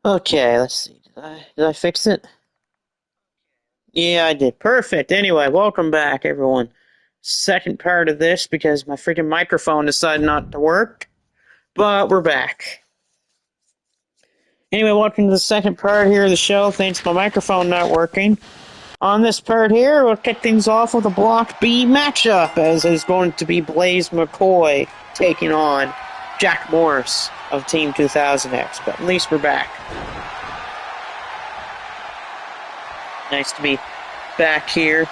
Okay, let's see. Did I fix it? Yeah, I did. Perfect. Anyway, welcome back, everyone. Second part of this because my freaking microphone decided not to work, but we're back. Anyway, welcome to the second part here of the show. Thanks to my microphone not working. On this part here, we'll kick things off with a Block B matchup, as is going to be Blaze McCoy taking on Jack Morris of Team 2000X. But at least we're back. Nice to be back here.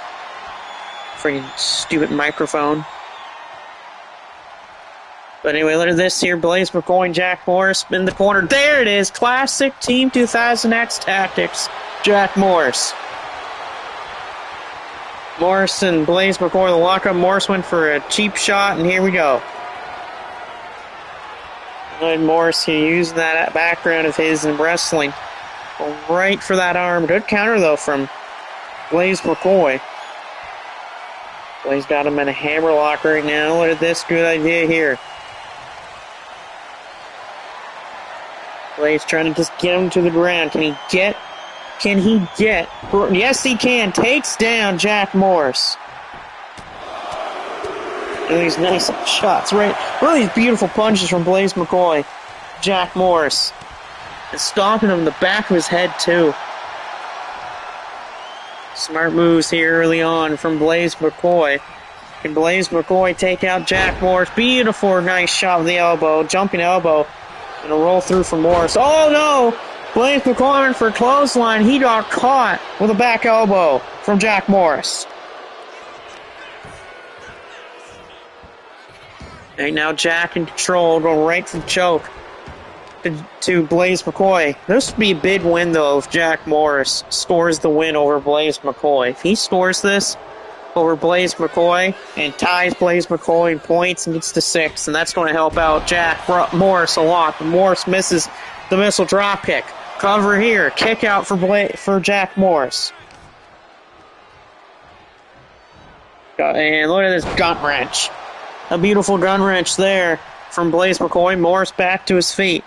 Freaking stupid microphone. But anyway, look at this here. Blaze McCoy and Jack Morris in the corner. There it is. Classic Team 2000X tactics. Jack Morris. Morris and Blaze McCoy, the lockup. Morris went for a cheap shot, and here we go. And Morris, he used that background of his in wrestling. Right for that arm. Good counter, though, from Blaze McCoy. Blaze got him in a hammerlock right now. Look at this good idea here. Blaze trying to just get him to the ground. Can he get? Yes, he can. Takes down Jack Morris. And these nice shots, right? Really beautiful punches from Blaze McCoy. Jack Morris. And stomping him in the back of his head, too. Smart moves here early on from Blaze McCoy. Can Blaze McCoy take out Jack Morris? Beautiful, nice shot with the elbow. Jumping elbow. And a roll through from Morris. Oh, no! Blaze McCoy went for a clothesline. He got caught with a back elbow from Jack Morris. Right now, Jack in control, going right for the choke to Blaze McCoy. This would be a big win, though, if Jack Morris scores the win over Blaze McCoy. If he scores this over Blaze McCoy and ties Blaze McCoy in points and gets to 6, and that's going to help out Jack Morris a lot. But Morris misses the missile drop kick. Cover here. Kick out for Jack Morris. And look at this gun wrench. A beautiful gun wrench there from Blaze McCoy. Morris back to his feet.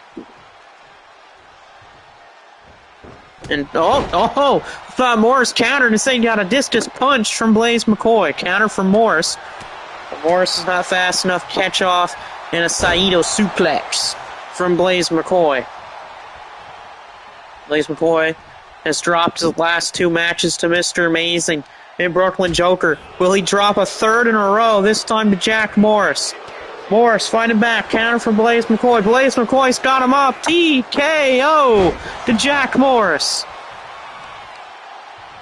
And thought Morris countered and said he got a discus punch from Blaze McCoy. Counter from Morris. But Morris is not fast enough to catch off in a Saito suplex from Blaze McCoy. Blaze McCoy has dropped his last 2 matches to Mr. Amazing and Brooklyn Joker. Will he drop a third in a row, this time to Jack Morris? Morris fighting back, counter from Blaze McCoy. Blaze McCoy's got him up. TKO to Jack Morris.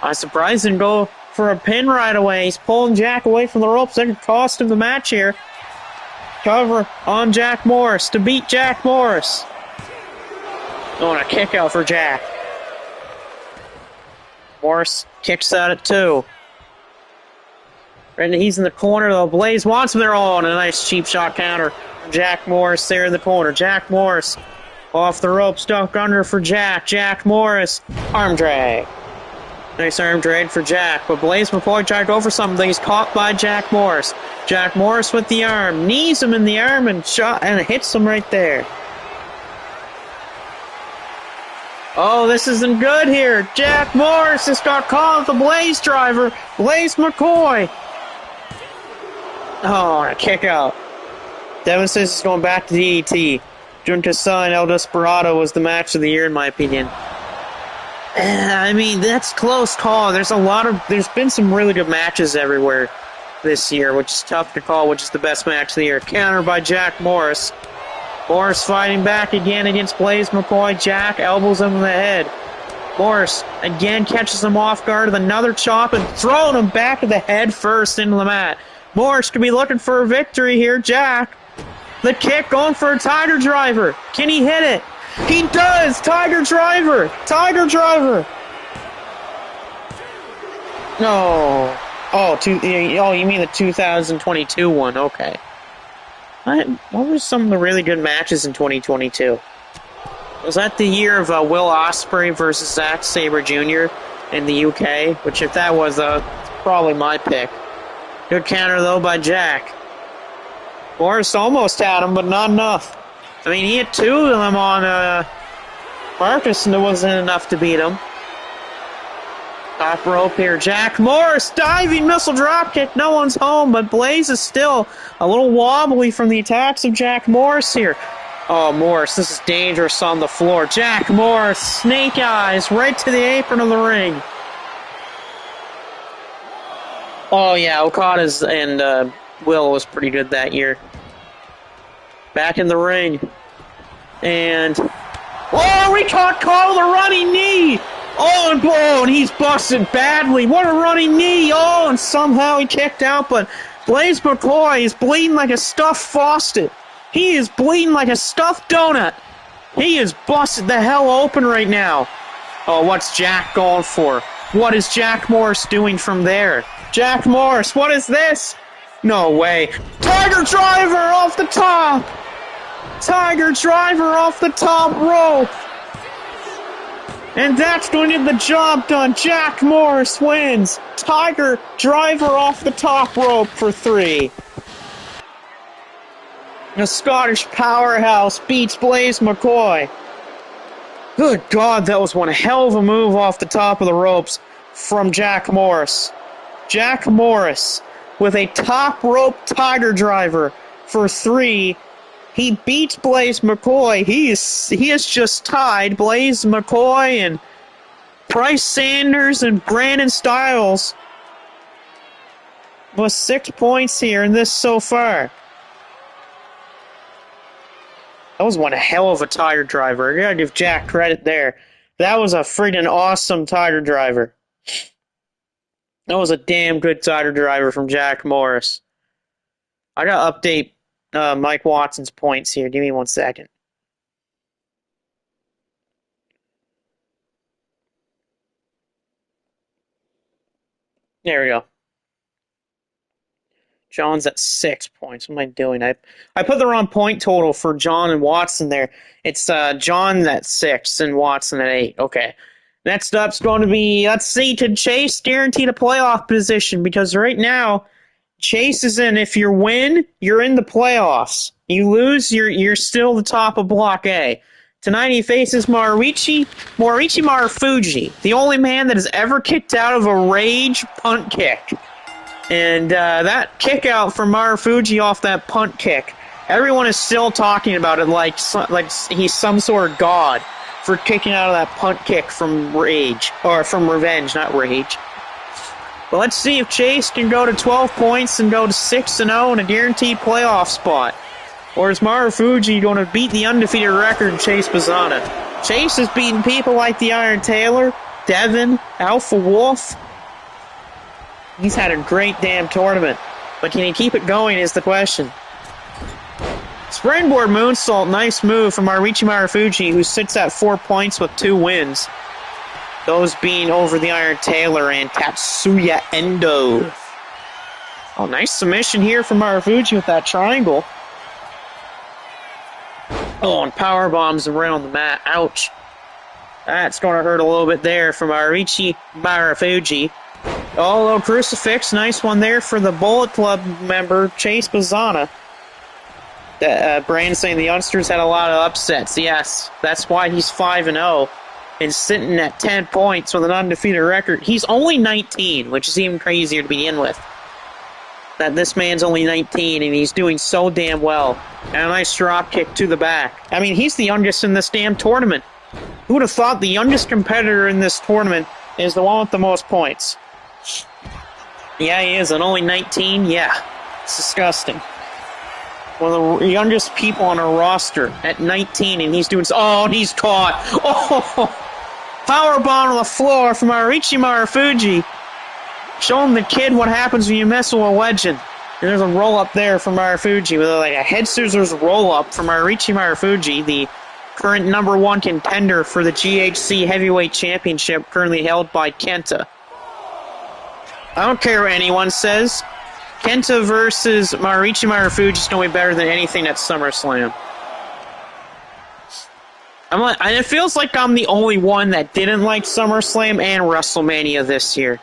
I'm surprised he didn't go for a pin right away. He's pulling Jack away from the ropes. That could cost him the match here. Cover on Jack Morris to beat Jack Morris. Oh, and a kick out for Jack. Morris kicks out at 2. And he's in the corner, though. Blaze wants him there. Oh, and a nice cheap shot counter. Jack Morris there in the corner. Jack Morris off the rope, stuck under for Jack. Jack Morris, arm drag. Nice arm drag for Jack. But Blaze McCoy tried to go for something. He's caught by Jack Morris. Jack Morris with the arm. Knees him in the arm and hits him right there. Oh, this isn't good here. Jack Morris just got caught with the Blaze driver. Blaze McCoy. Oh, a kick out. Devin says he's going back to DET. Junta and El Desperado was the match of the year, in my opinion. I mean, that's close call. There's been some really good matches everywhere this year, which is tough to call which is the best match of the year. Counter by Jack Morris. Morris fighting back again against Blaze McCoy. Jack elbows him in the head. Morris again catches him off guard with another chop and throwing him back of the head first into the mat. Morris could be looking for a victory here. Jack, the kick going for a Tiger Driver. Can he hit it? He does! Tiger Driver! Tiger Driver! No. Oh, you mean the 2022 one. Okay. What were some of the really good matches in 2022? Was that the year of Will Ospreay versus Zack Sabre Jr. in the UK? Which, if that was, probably my pick. Good counter, though, by Jack. Morris almost had him, but not enough. I mean, he hit 2 of them on Marcus wasn't enough to beat him. Top rope here. Jack Morris, diving missile dropkick. No one's home, but Blaze is still a little wobbly from the attacks of Jack Morris here. Oh, Morris, this is dangerous on the floor. Jack Morris, snake eyes, right to the apron of the ring. Oh, yeah, Okada's and Will was pretty good that year. Back in the ring. And... oh, we caught Carl the running knee! Oh, and he's busted badly. What a running knee! Oh, and somehow he kicked out, but Blaze McCoy is bleeding like a stuffed faucet. He is bleeding like a stuffed donut. He is busted the hell open right now. Oh, what's Jack going for? What is Jack Morris doing from there? Jack Morris, what is this? No way. Tiger Driver off the top! Tiger Driver off the top rope! And that's going to get the job done. Jack Morris wins. Tiger Driver off the top rope for 3. The Scottish powerhouse beats Blaze McCoy. Good God, that was one hell of a move off the top of the ropes from Jack Morris. Jack Morris with a top rope Tiger Driver for 3. He beats Blaze McCoy. He has just tied Blaze McCoy and Bryce Sanders and Brandon Styles with 6 points here in this so far. That was one hell of a Tiger Driver. I gotta give Jack credit there. That was a friggin' awesome Tiger Driver. That was a damn good Tiger Driver from Jack Morris. I gotta update Mike Watson's points here. Give me 1 second. There we go. John's at 6 points. What am I doing? I put the wrong point total for John and Watson there. It's John at 6 and Watson at 8. Okay. Next up's going to be, let's see, can Chase guaranteed a playoff position? Because right now, Chase is in. If you win, you're in the playoffs. You lose, you're still the top of Block A. Tonight he faces Moriichi Marufuji, the only man that has ever kicked out of a rage punt kick. And that kick out from Marufuji off that punt kick, everyone is still talking about it like he's some sort of god for kicking out of that punt kick from rage, or from revenge, not rage. But let's see if Chase can go to 12 points and go to 6-0 and a guaranteed playoff spot. Or is Marufuji going to beat the undefeated record Chase Pizzana? Chase has beaten people like the Iron Taylor, Devin, Alpha Wolf. He's had a great damn tournament. But can he keep it going is the question. Springboard moonsault, nice move from Moriichi Marufuji, who sits at 4 points with 2 wins. Those being over the Iron Taylor and Tatsuya Endo. Oh, nice submission here from Marufuji with that triangle. Oh, and power bombs around the mat. Ouch. That's going to hurt a little bit there from Moriichi Marufuji. Oh, little crucifix. Nice one there for the Bullet Club member, Chase Pizzana. Brandon saying the youngsters had a lot of upsets. Yes, that's why he's 5-0 and sitting at 10 points with an undefeated record. He's only 19, which is even crazier to begin with. That this man's only 19 and he's doing so damn well. And a nice drop kick to the back. I mean, he's the youngest in this damn tournament. Who would have thought the youngest competitor in this tournament is the one with the most points? Yeah, he is, and only 19? Yeah, it's disgusting. One of the youngest people on our roster at 19, and he's doing... oh, and he's caught! Oh! Powerbomb on the floor from Moriichi Marufuji. Showing the kid what happens when you mess with a legend. And there's a roll-up there from Marufuji, with like a head scissors roll-up from Moriichi Marufuji, the current #1 contender for the GHC Heavyweight Championship, currently held by Kenta. I don't care what anyone says. Kenta versus Moriichi Marufuji is going to be better than anything at SummerSlam. And it feels like I'm the only one that didn't like SummerSlam and WrestleMania this year.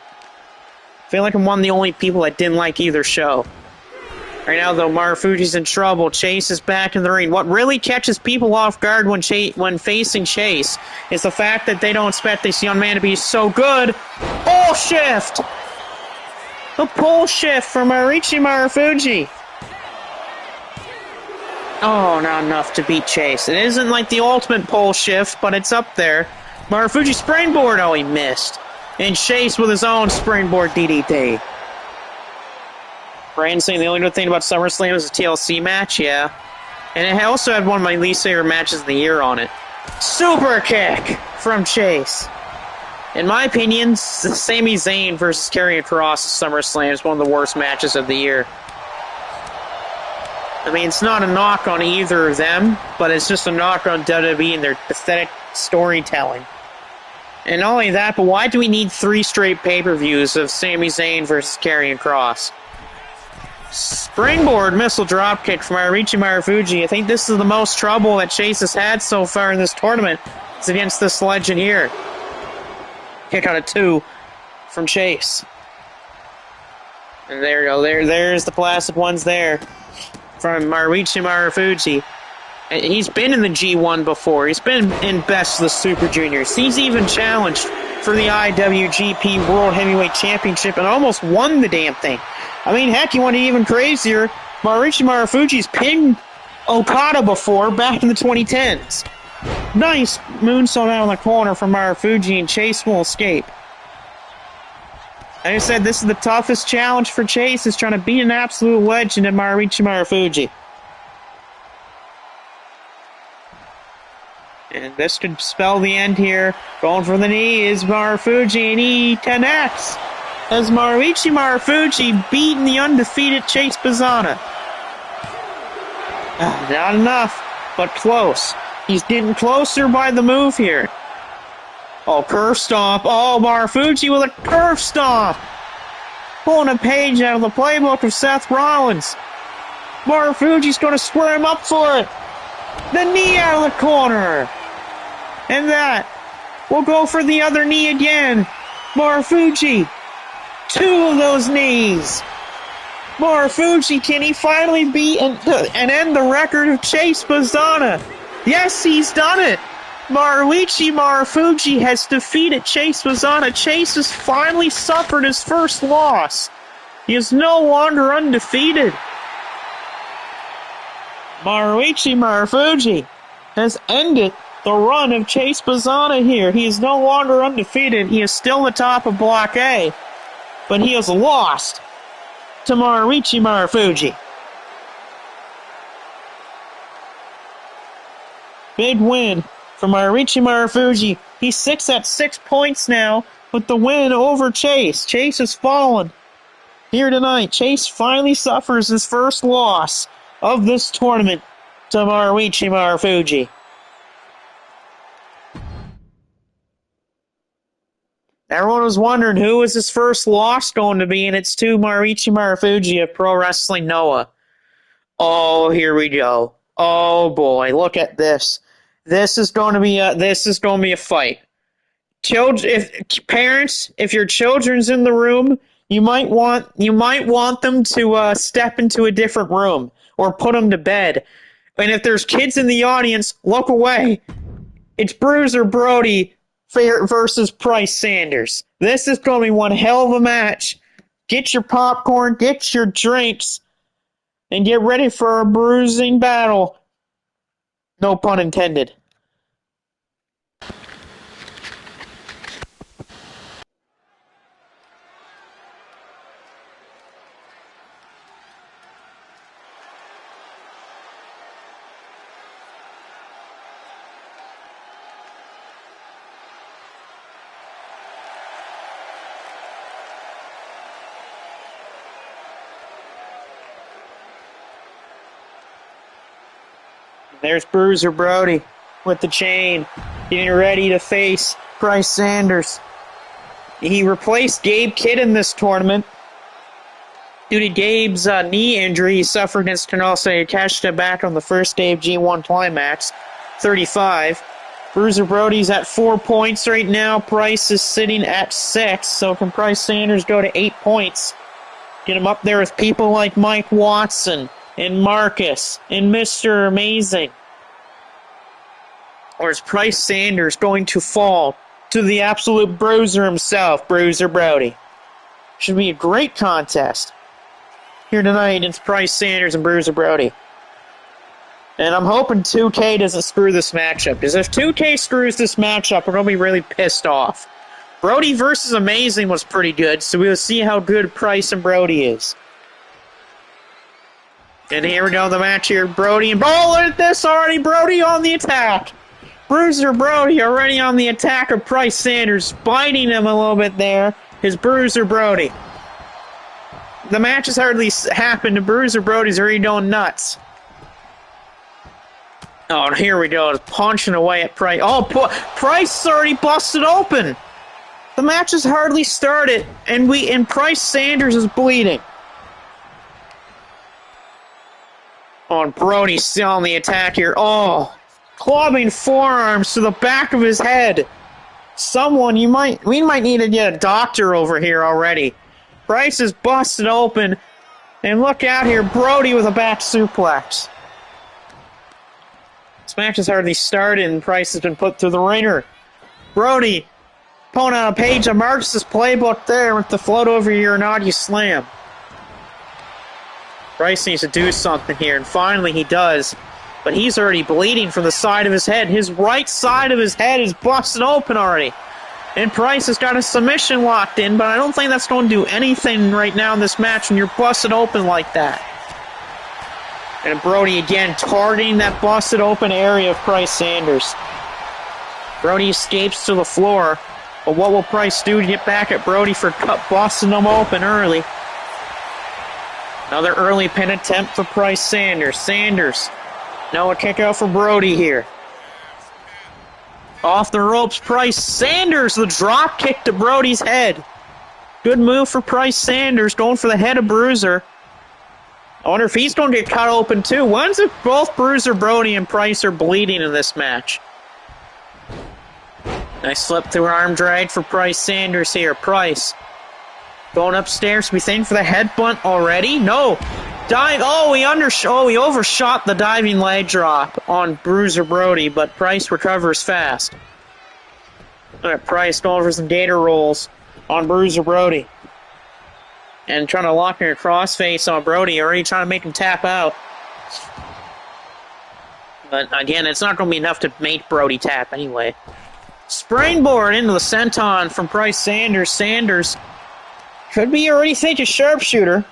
I feel like I'm one of the only people that didn't like either show. Right now, though, Marufuji's in trouble. Chase is back in the ring. What really catches people off guard when facing Chase is the fact that they don't expect this young man to be so good. Pole shift! The pole shift from Marufuji. Oh, not enough to beat Chase. It isn't like the ultimate pole shift, but it's up there. Marufuji springboard. Oh, he missed. And Chase with his own springboard DDT. Brandon saying the only good thing about SummerSlam is a TLC match, yeah. And it also had one of my least favorite matches of the year on it. Super kick from Chase. In my opinion, Sami Zayn versus Karrion Kross at SummerSlam is one of the worst matches of the year. I mean, it's not a knock on either of them, but it's just a knock on WWE and their pathetic storytelling. And not only that, but why do we need 3 straight pay-per-views of Sami Zayn versus Karrion Kross? Springboard missile dropkick from Marufuji. I think this is the most trouble that Chase has had so far in this tournament. It's against this legend here. Kick out of 2 from Chase. And there you go. There's the plastic ones there from Marufuji. He's been in the G1 before. He's been in Best of the Super Juniors. He's even challenged for the IWGP World Heavyweight Championship and almost won the damn thing. I mean, heck, you want it even crazier. Marufuji's pinned Okada before, back in the 2010s. Nice moonsault out in the corner from Marufuji, and Chase will escape. Like I said, this is the toughest challenge for Chase, is trying to beat an absolute legend in Marufuji. And this could spell the end here. Going for the knee is Marufuji, and he connects. As Marufuji beating the undefeated Chase Bazana. Not enough, but close. He's getting closer by the move here. Oh, curve stomp. Oh, Marufuji with a curve stomp. Pulling a page out of the playbook of Seth Rollins. Marufuji's going to square him up for it. The knee out of the corner. And that will go for the other knee again. Marufuji. 2 of those knees. Marufuji, can he finally beat and end the record of Chase Bazana? Yes, he's done it. Marufuji has defeated Chase Bazana. Chase has finally suffered his first loss. He is no longer undefeated. Marufuji has ended the run of Chase Bazana here. He is no longer undefeated. He is still the top of Block A. But he has lost to Marufuji. Big win for Marufuji. He sits at 6 points now with the win over Chase. Chase has fallen here tonight. Chase finally suffers his first loss of this tournament to Marufuji. Everyone was wondering who was his first loss going to be, and it's to Marufuji of Pro Wrestling Noah. Oh, here we go. Oh boy, look at this. This is going to be a fight. Parents, if your children's in the room, you might want them to step into a different room or put them to bed. And if there's kids in the audience, look away. It's Bruiser Brody versus Price Sanders. This is going to be one hell of a match. Get your popcorn, get your drinks, and get ready for a bruising battle. No pun intended. There's Bruiser Brody with the chain, getting ready to face Price Sanders. He replaced Gabe Kidd in this tournament due to Gabe's knee injury he suffered against Canelo Takeshita back on the first day of G1 Climax, 35. Bruiser Brody's at 4 points right now. Price is sitting at 6, so can Price Sanders go to 8 points? Get him up there with people like Mike Watson and Marcus and Mr. Amazing. Or is Price Sanders going to fall to the absolute bruiser himself, Bruiser Brody? Should be a great contest here tonight against Price Sanders and Bruiser Brody. And I'm hoping 2K doesn't screw this matchup, because if 2K screws this matchup, we're going to be really pissed off. Brody versus Amazing was pretty good, so we'll see how good Price and Brody is. And here we go, the match here. Brody and... Oh, look at this already! Brody on the attack! Bruiser Brody already on the attack of Price Sanders, biting him a little bit there. His Bruiser Brody. The match has hardly happened, and Bruiser Brody's already going nuts. Oh, and here we go, punching away at Price. Oh, Price is already busted open! The match has hardly started, and Price Sanders is bleeding. Oh, and Brody's still on the attack here. Oh, clubbing forearms to the back of his head. We might need to get a doctor over here already. Price is busted open, and look out here, Brody with a back suplex. This match has hardly started, and Price has been put through the ringer. Brody pulling out a page of Marcus's playbook there with the float over Uranagi slam. Price needs to do something here, and finally he does. But he's already bleeding from the side of his head. His right side of his head is busted open already. And Price has got a submission locked in, but I don't think that's going to do anything right now in this match when you're busted open like that. And Brody again targeting that busted open area of Price Sanders. Brody escapes to the floor. But what will Price do to get back at Brody for busting him open early? Another early pin attempt for Price Sanders. Sanders. No, a kick out for Brody here. Off the ropes, Price Sanders. The drop kick to Brody's head. Good move for Price Sanders, going for the head of Bruiser. I wonder if he's going to get cut open too. When's if both Bruiser Brody and Price are bleeding in this match? Nice slip through arm drag for Price Sanders here. Price going upstairs. We think for the headbutt already? No. Dive. Oh, he overshot the diving leg drop on Bruiser Brody, but Price recovers fast. All right, Price going for some gator rolls on Bruiser Brody. And trying to lock in a crossface on Brody, already trying to make him tap out. But again, it's not going to be enough to make Brody tap anyway. Springboard into the senton from Price Sanders. Sanders could be already thinking sharpshooter.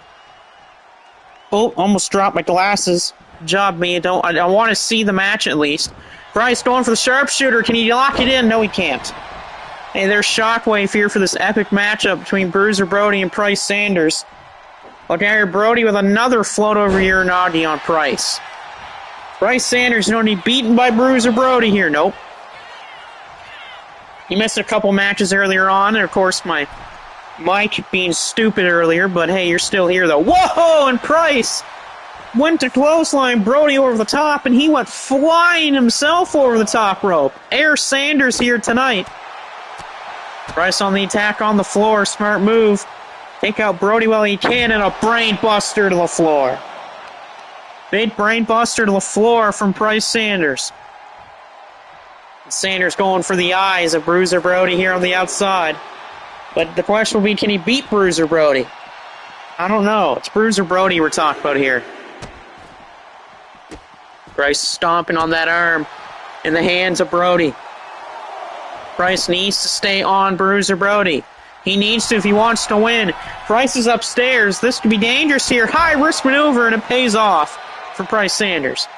Oh, almost dropped my glasses. Good job, me. I want to see the match at least. Price going for the sharpshooter. Can he lock it in? No, he can't. Hey, there's Shockwave here for this epic matchup between Bruiser Brody and Price Sanders. Look out here, Brody with another float over Uranagi on Price. Price Sanders going to be beaten by Bruiser Brody here. Nope. He missed a couple matches earlier on, and of course my mic being stupid earlier, but hey, you're still here though. Whoa! And Price went to clothesline Brody over the top, and he went flying himself over the top rope. Air Sanders here tonight. Price on the attack on the floor, smart move. Take out Brody while he can, and a brain buster to the floor. Big brain buster to the floor from Price Sanders. Sanders going for the eyes of Bruiser Brody here on the outside. But the question will be, can he beat Bruiser Brody? I don't know. It's Bruiser Brody we're talking about here. Price stomping on that arm in the hands of Brody. Price needs to stay on Bruiser Brody. He needs to if he wants to win. Price is upstairs. This could be dangerous here. High risk maneuver, and it pays off for Price Sanders.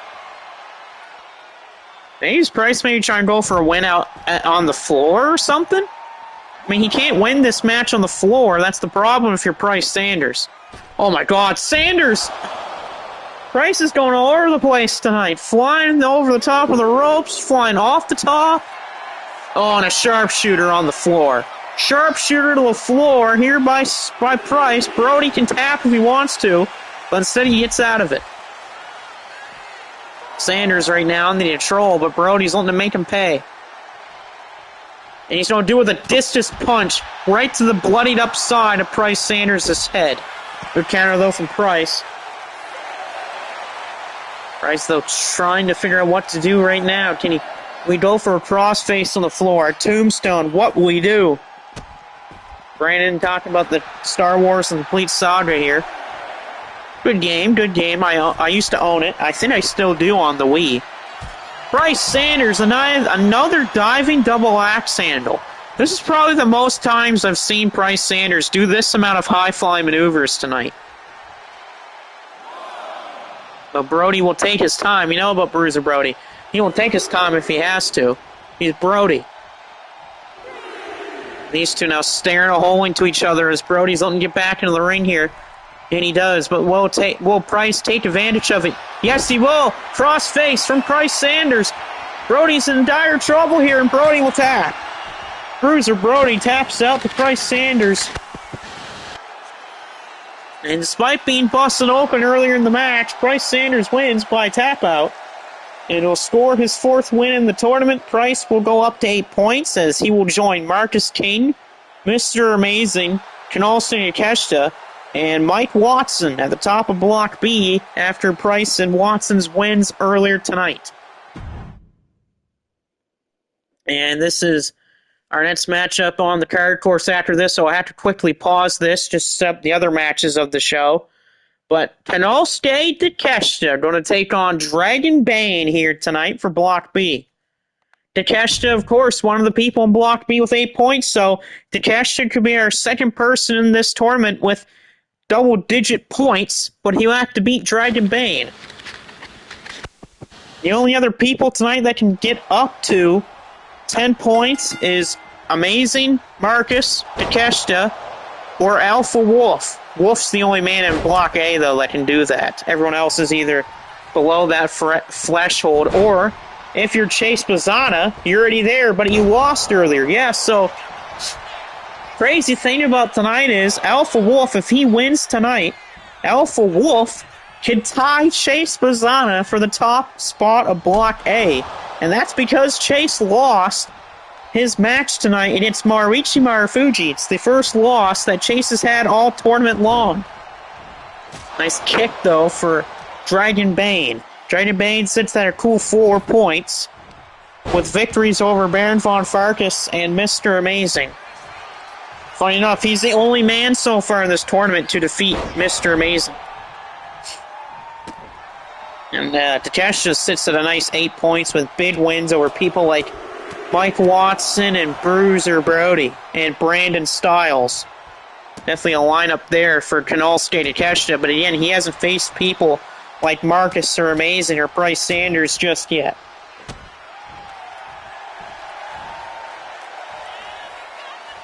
Maybe Price maybe try and go for a win out on the floor or something? I mean, he can't win this match on the floor. That's the problem if you're Price Sanders. Oh my God, Sanders! Price is going all over the place tonight. Flying over the top of the ropes, flying off the top. Oh, and a sharpshooter on the floor. Sharpshooter to the floor here by Price. Brody can tap if he wants to, but instead he gets out of it. Sanders right now in the control, but Brody's wanting to make him pay. And he's going to do it with a discus punch right to the bloodied up side of Price Sanders' head. Good counter, though, from Price. Price, though, trying to figure out what to do right now. We go for a crossface on the floor. Tombstone, what will we do? Brandon talking about the Star Wars and complete saga here. Good game, good game. I used to own it. I think I still do on the Wii. Bryce Sanders, another diving double axe handle. This is probably the most times I've seen Bryce Sanders do this amount of high-fly maneuvers tonight. But Brody will take his time. You know about Bruiser Brody. He will take his time if he has to. He's Brody. These two now staring a hole into each other as Brody's letting him get back into the ring here. And he does, but will Price take advantage of it? Yes, he will. Crossface from Price Sanders. Brody's in dire trouble here, and Brody will tap. Bruiser Brody taps out to Price Sanders. And despite being busted open earlier in the match, Price Sanders wins by tap out. And will score his 4th win in the tournament. Price will go up to 8 points as he will join Marcus King, Mr. Amazing, Kanal Takeshita, and Mike Watson at the top of Block B after Price and Watson's wins earlier tonight. And this is our next matchup on the card. Of course, after this, so I have to quickly pause this just to set up the other matches of the show. But Kanal Takeshita going to take on Dragon Bane here tonight for Block B. Takeshita, of course, one of the people in Block B with 8 points, so Takeshita could be our second person in this tournament with double-digit points, but he'll have to beat Dragon Bane. The only other people tonight that can get up to 10 points is Amazing, Marcus, Takeshita, or Alpha Wolf. Wolf's the only man in Block A, though, that can do that. Everyone else is either below that threshold, or if you're Chase Bazana, you're already there, but you lost earlier. Yeah, so crazy thing about tonight is Alpha Wolf, if he wins tonight, Alpha Wolf can tie Chase Bazana for the top spot of Block A. And that's because Chase lost his match tonight against Mariucci Marufuji. It's the first loss that Chase has had all tournament long. Nice kick, though, for Dragon Bane. Dragon Bane sits at a cool 4 points with victories over Baron Von Farkas and Mr. Amazing. Funny enough, he's the only man so far in this tournament to defeat Mr. Amazing. And Takeshita sits at a nice 8 points with big wins over people like Mike Watson and Bruiser Brody and Brandon Styles. Definitely a lineup there for Kanal Takeshita, but again, he hasn't faced people like Marcus or Amazing or Bryce Sanders just yet.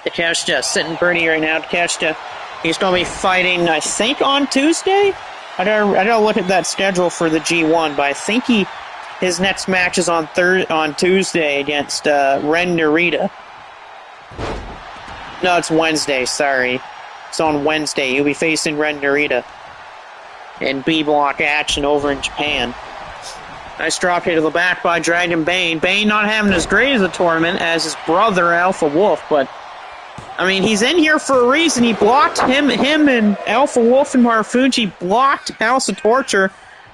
Takeshita sitting pretty right now. Takeshita, he's going to be fighting, I think, on Tuesday? I gotta look at that schedule for the G1, but I think his next match is on Tuesday against Ren Narita. No, it's Wednesday, sorry. It's on Wednesday. He'll be facing Ren Narita in B-Block action over in Japan. Nice drop hit to the back by Dragon Bane. Bane not having as great as a tournament as his brother Alpha Wolf, but I mean, he's in here for a reason. He blocked him and Alpha Wolf and Marufuji blocked House of Torture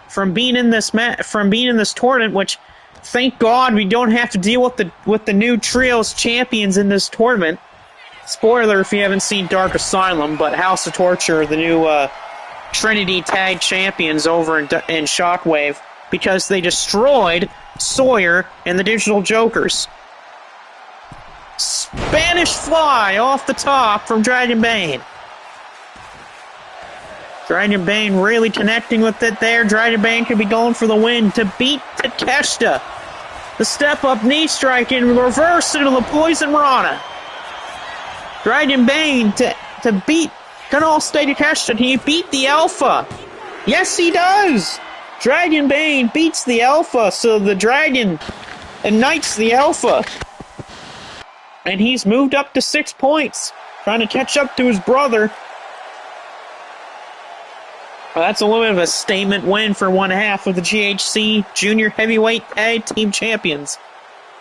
from being in this tournament, which, thank God, we don't have to deal with the new trios champions in this tournament. Spoiler if you haven't seen Dark Asylum, but House of Torture, the new Trinity Tag Champions over in Shockwave, because they destroyed Sawyer and the Digital Jokers. Spanish Fly off the top from Dragon Bane. Dragon Bane really connecting with it there. Dragon Bane could be going for the win to beat Takeshita. The step-up knee strike in reverse into the Poison Rana. Dragon Bane to beat Kanal Takeshita. He beat the Alpha. Yes, he does. Dragon Bane beats the Alpha, so the Dragon ignites the Alpha. And he's moved up to 6 points, trying to catch up to his brother. Well, that's a little bit of a statement win for one half of the GHC Junior Heavyweight Tag Team Champions.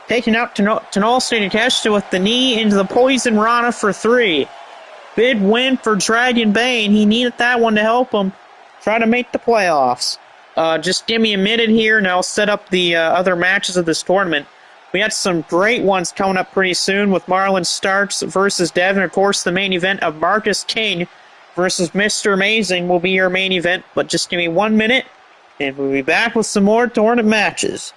Taking out Kanal Takeshita with the knee into the Poison Rana for 3. Big win for Dragon Bane. He needed that one to help him try to make the playoffs. Just give me a minute here, and I'll set up the other matches of this tournament. We had some great ones coming up pretty soon with Marlon Starks versus Devin. Of course, the main event of Marcus King versus Mr. Amazing will be your main event. But just give me 1 minute, and we'll be back with some more tournament matches.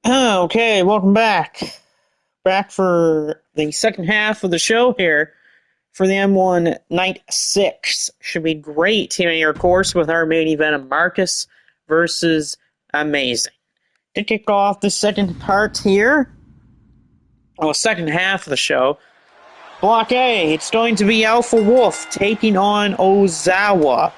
Okay, welcome back. Back for the second half of the show here for the M1 Night 6. Should be great here, of course, with our main event of Marcus versus Amazing. To kick off the second part here, second half of the show, Block A, it's going to be Alpha Wolf taking on Ozawa.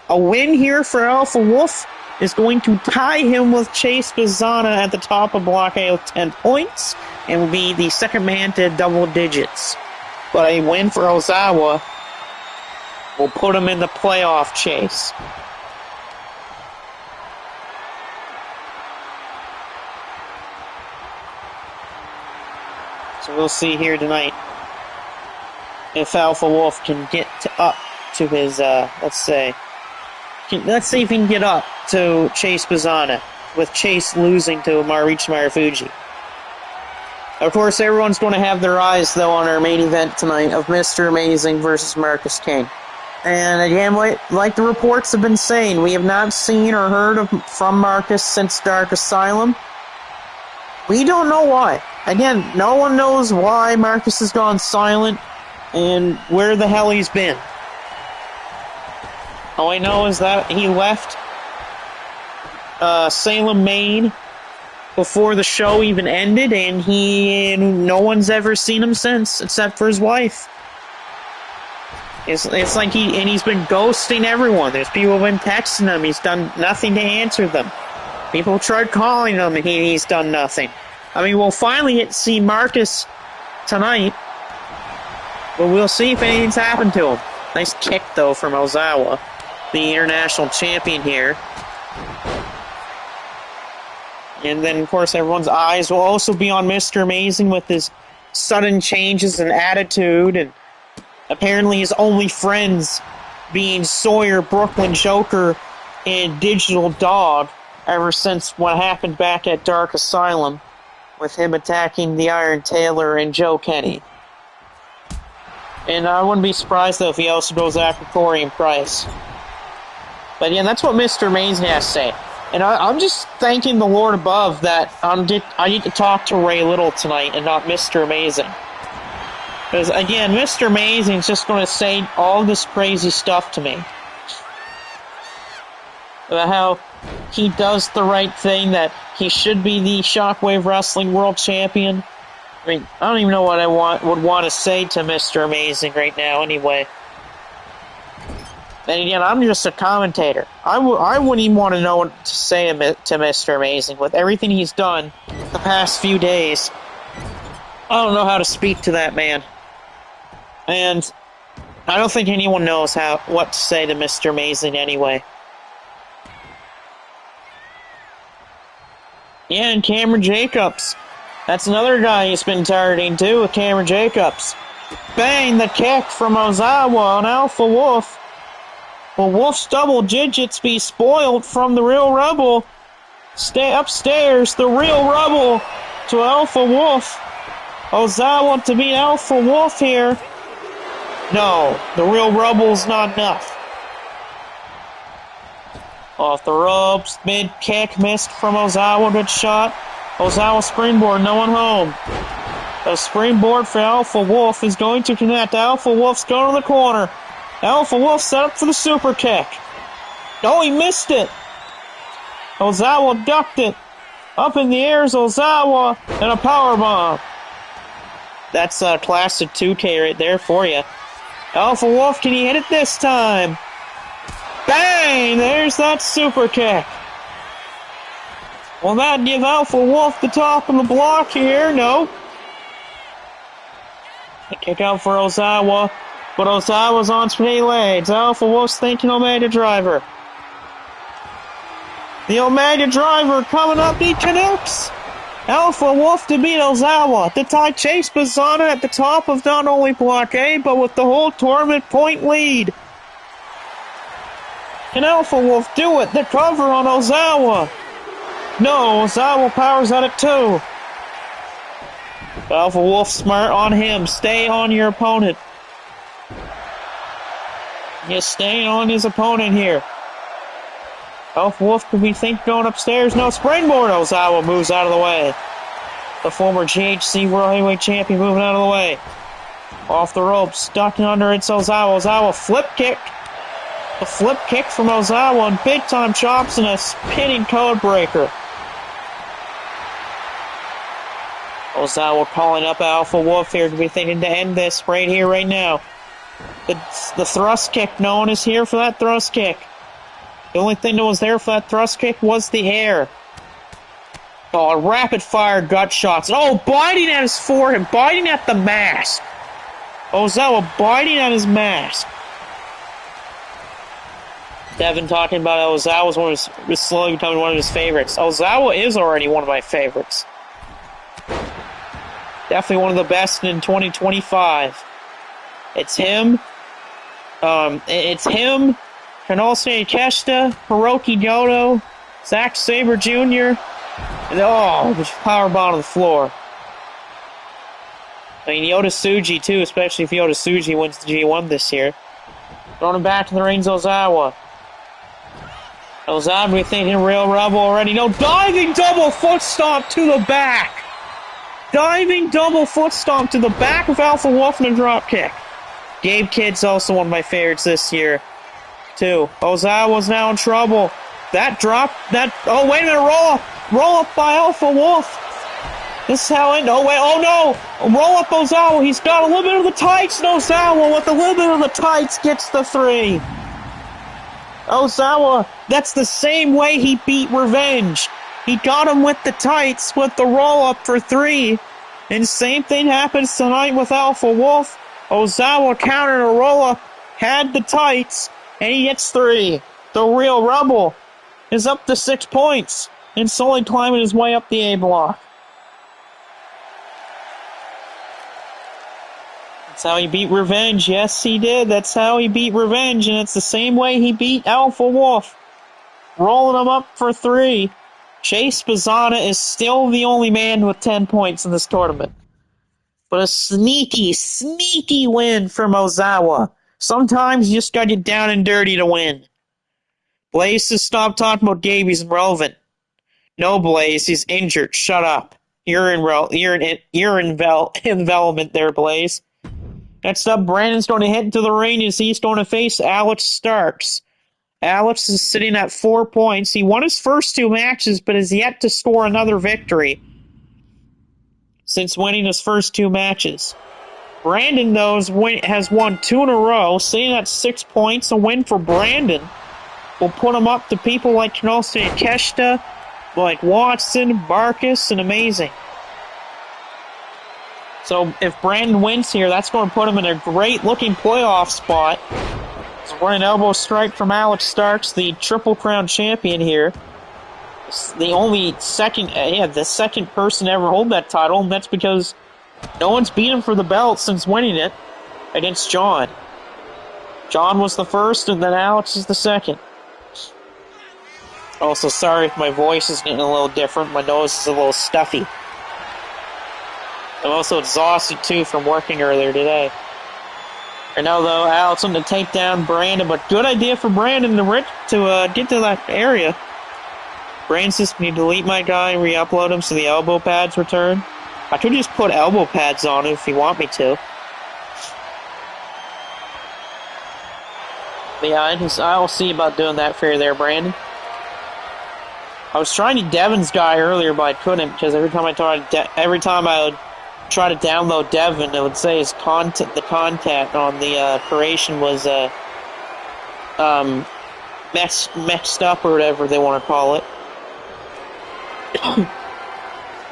A win here for Alpha Wolf is going to tie him with Chase Bazana at the top of Block A with 10 points and will be the second man to double digits. But a win for Ozawa will put him in the playoff chase. So we'll see here tonight if Alpha Wolf can get up to his, let's see if he can get up to Chase Bazana, with Chase losing to Mariucci Marufuji. Of course, everyone's going to have their eyes, though, on our main event tonight of Mr. Amazing versus Marcus King. And again, like the reports have been saying, we have not seen or heard from Marcus since Dark Asylum. We don't know why. Again, no one knows why Marcus has gone silent and where the hell he's been. All I know is that he left Salem, Maine before the show even ended, and no one's ever seen him since, except for his wife. It's like he's been ghosting everyone. There's people who've been texting him. He's done nothing to answer them. People tried calling him, and he's done nothing. I mean, we'll finally see Marcus tonight, but we'll see if anything's happened to him. Nice kick, though, from Ozawa, the international champion here. And then, of course, everyone's eyes will also be on Mr. Amazing with his sudden changes in attitude, and apparently his only friends being Sawyer, Brooklyn Joker, and Digital Dog ever since what happened back at Dark Asylum with him attacking the Iron Tailor and Joe Kenny. And I wouldn't be surprised, though, if he also goes after Corey and Price. But yeah, that's what Mr. Amazing has to say. And I'm just thanking the Lord above that I get to talk to Ray Little tonight and not Mr. Amazing. Because, again, Mr. Amazing's just going to say all this crazy stuff to me. About how he does the right thing, that he should be the Shockwave Wrestling World Champion. I mean, I don't even know what I would want to say to Mr. Amazing right now, anyway. And again, I'm just a commentator. I wouldn't even want to know what to say to Mr. Amazing. With everything he's done the past few days, I don't know how to speak to that man. And I don't think anyone knows what to say to Mr. Amazing anyway. Yeah, and Cameron Jacobs. That's another guy he's been targeting too, with Cameron Jacobs. Bang, the kick from Ozawa on Alpha Wolf. Will Wolf's double digits be spoiled from the Real Rebel? Stay upstairs, the Real Rebel to Alpha Wolf. Ozawa to beat Alpha Wolf here. No, the Real Rebel's not enough. Off the ropes, mid kick missed from Ozawa, good shot. Ozawa springboard, no one home. The springboard for Alpha Wolf is going to connect. Alpha Wolf's going to the corner. Alpha Wolf set up for the super kick. Oh, he missed it. Ozawa ducked it. Up in the air is Ozawa and a powerbomb. That's a classic 2K right there for you. Alpha Wolf, can he hit it this time? Bang! There's that super kick. Will that give Alpha Wolf the top of the block here? No. A kick out for Ozawa. But Ozawa's on spinning legs. Alpha Wolf's thinking Omega Driver. The Omega Driver coming up. He connects. Alpha Wolf to beat Ozawa. To tie Chase Bazana at the top of not only Block A, but with the whole tournament point lead. Can Alpha Wolf do it? The cover on Ozawa. No, Ozawa powers at it too. Alpha Wolf smart on him. Stay on your opponent. He's staying on his opponent here. Alpha Wolf could be thinking going upstairs. No, springboard. Ozawa moves out of the way. The former GHC World Heavyweight Champion moving out of the way. Off the ropes, ducking under, it's Ozawa. Ozawa flip kick. The flip kick from Ozawa and big time chops and a spinning code breaker. Ozawa calling up Alpha Wolf here to be thinking to end this right here, right now. The thrust kick, no one is here for that thrust kick. The only thing that was there for that thrust kick was the air. Oh, rapid fire gut shots. Oh, biting at his forehead, biting at the mask. Ozawa biting at his mask. Devin talking about Ozawa's was slowly becoming one of his favorites. Ozawa is already one of my favorites. Definitely one of the best in 2025. It's him. Kanolsuke Keshta, Hiroki Goto, Zack Sabre Jr. And just powerbomb to the floor. I mean, Yota Tsuji too, especially if Yota Tsuji wins the G1 this year. Throwing him back to the rings, Ozawa. Ozawa, we thinking real rubble already. No, diving double foot stomp to the back. Diving double foot stomp to the back of Alpha Wolf and a drop kick. Gabe Kidd's also one of my favorites this year, too. Ozawa's now in trouble. Oh, wait a minute, roll up by Alpha Wolf. This is how it, no, roll up Ozawa. He's got a little bit of the tights, and Ozawa with a little bit of the tights gets the 3. Ozawa, that's the same way he beat Revenge. He got him with the tights with the roll-up for 3. And same thing happens tonight with Alpha Wolf. Ozawa countered a roll-up, had the tights, and he gets 3. The Real Rebel is up to 6 points and slowly climbing his way up the A block. That's how he beat Revenge. Yes, he did. That's how he beat Revenge, and it's the same way he beat Alpha Wolf. Rolling him up for 3. Chase Bazana is still the only man with 10 points in this tournament. But a sneaky win from Ozawa. Sometimes you just gotta get down and dirty to win. Blaze has stopped talking about Gabe. He's irrelevant. No, Blaze, he's injured. Shut up. You're in envelopment there, Blaze. Next up, Brandon's going to head to the ring as he's going to face Alex Starks. Alex is sitting at 4 points. He won his first 2 matches, but has yet to score another victory since winning his first 2 matches. Brandon, though, has won 2 in a row, sitting at 6 points. A win for Brandon will put him up to people like Kanolsuke Keshta, like Watson, Barkus, and Amazing. So if Brandon wins here, that's going to put him in a great-looking playoff spot. We're an elbow strike from Alex Starks, the Triple Crown champion here. The only the second person to ever hold that title, and that's because no one's beat him for the belt since winning it against John. John was the first, and then Alex is the second. Also, sorry if my voice is getting a little different. My nose is a little stuffy. I'm also exhausted, too, from working earlier today. Right now, though, Alex wanted to take down Brandon, but good idea for Brandon to get to that area. Brandon says, can you delete my guy and re-upload him so the elbow pads return? I could just put elbow pads on him if you want me to. But yeah, I'll see about doing that for you there, Brandon. I was trying to Devin's guy earlier, but I couldn't because every time I would try to download Devin, it would say the contact on the creation was messed up or whatever they want to call it.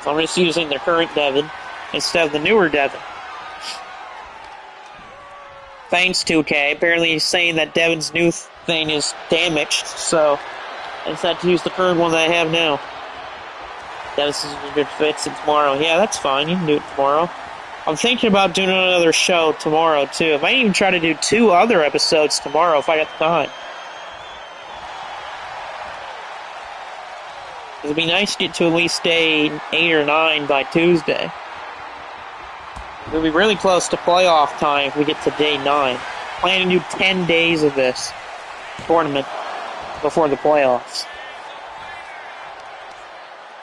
So I'm just using the current Devin instead of the newer Devin. Thanks, 2K. Apparently he's saying that Devin's new thing is damaged, so I decided to use the current one that I have now. This is a good fit tomorrow. Yeah, that's fine. You can do it tomorrow. I'm thinking about doing another show tomorrow, too. I might even try to do 2 other episodes tomorrow if I got the time. It'd be nice to get to at least day 8 or 9 by Tuesday. We'll be really close to playoff time if we get to day 9. Planning to do 10 days of this tournament before the playoffs.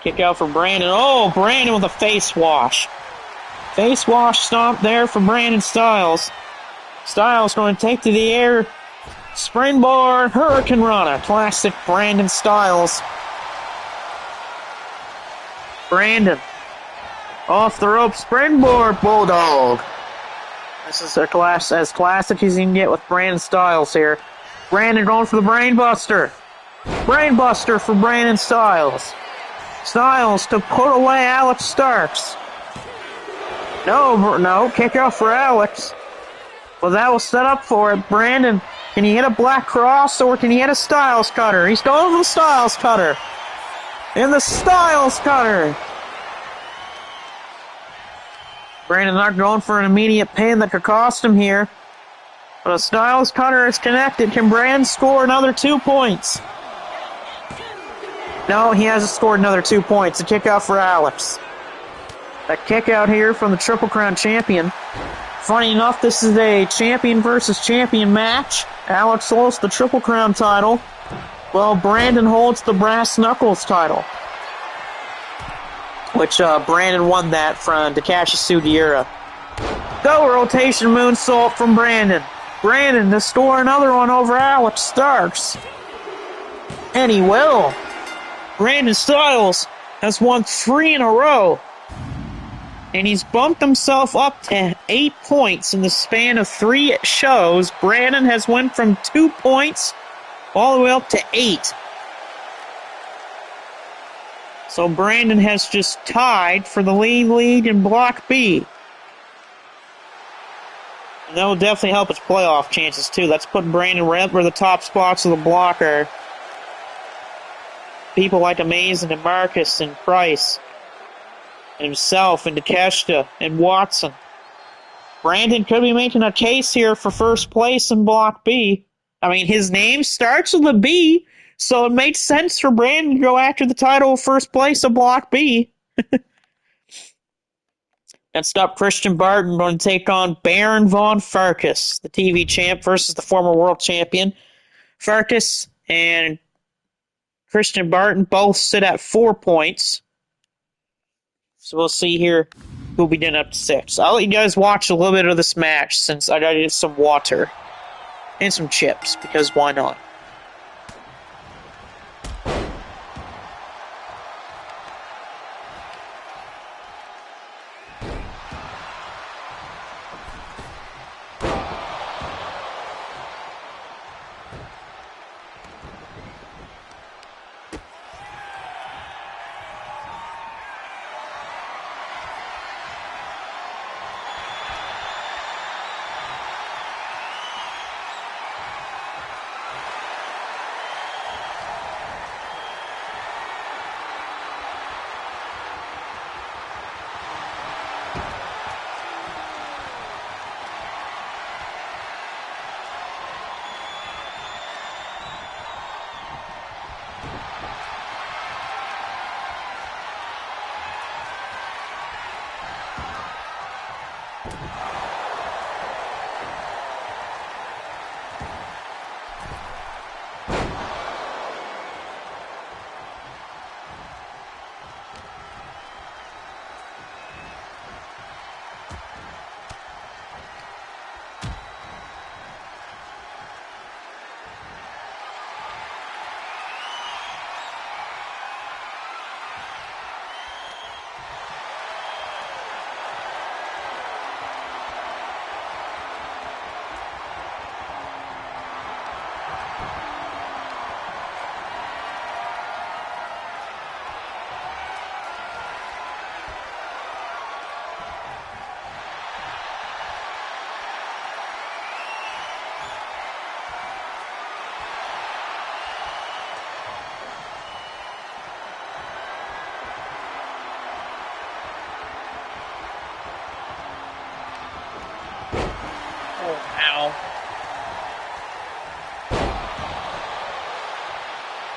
Kick out for Brandon. Oh, Brandon with a face wash. Face wash stomp there for Brandon Styles. Styles going to take to the air. Springboard Hurricane Rana. Classic Brandon Styles. Brandon. Off the rope. Springboard Bulldog. This is as classic as you can get with Brandon Styles here. Brandon going for the Brainbuster. Brainbuster for Brandon Styles. Styles to put away Alex Starks. No, kick out for Alex. Well, that was set up for it. Brandon, can he hit a Black Cross or can he hit a Styles Cutter? He's going for the Styles Cutter. And the Styles Cutter. Brandon not going for an immediate pin that could cost him here. But a Styles Cutter is connected. Can Brandon score another 2 points? No, he hasn't scored another 2 points. A kick out for Alex. A kick out here from the Triple Crown champion. Funny enough, this is a champion versus champion match. Alex holds the Triple Crown title, while Brandon holds the Brass Knuckles title. Which Brandon won that from Takashi Sugiura. Go rotation moonsault from Brandon. Brandon to score another one over Alex Starks. And he will. Brandon Styles has won 3 in a row. And he's bumped himself up to 8 points in the span of 3 shows. Brandon has went from 2 points all the way up to 8. So Brandon has just tied for the lead in Block B. And that will definitely help his playoff chances, too. Let's put Brandon right where the top spots of the block are. People like Amazing and Marcus and Price. And himself and Takeshita and Watson. Brandon could be making a case here for first place in Block B. I mean, his name starts with a B, so it makes sense for Brandon to go after the title of first place of Block B. Next up, Christian Barton going to take on Baron Von Farkas, the TV champ versus the former world champion. Farkas and Christian Barton both sit at 4 points. So we'll see here who'll be doing up to 6. I'll let you guys watch a little bit of this match since I gotta get some water and some chips, because why not?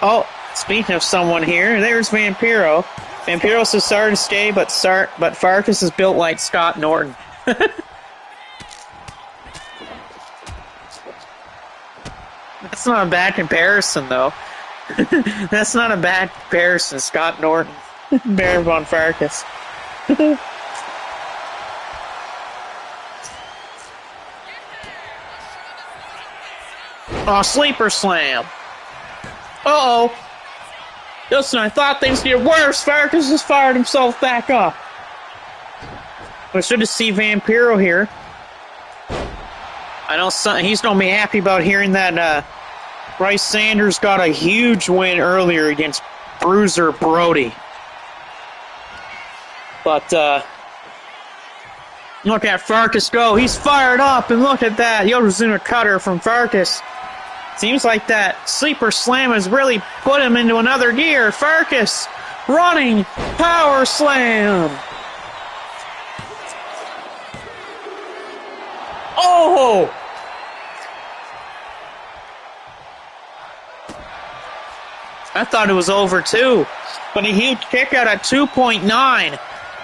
Oh, speaking of someone here, there's Vampiro. Vampiro says sorry to stay, but Farkas is built like Scott Norton. That's not a bad comparison, though. That's not a bad comparison, Scott Norton. Baron von Farkas. Oh, sleeper slam. Uh-oh. Just when I thought things get worse, Farkas has fired himself back up. We should have seen Vampiro here. I know he's going to be happy about hearing that Bryce Sanders got a huge win earlier against Bruiser Brody. But look at Farkas go. He's fired up, and look at that. Yokozuna cutter from Farkas. Seems like that sleeper slam has really put him into another gear. Farkas running power slam. Oh! I thought it was over too. But a huge kick out at 2.9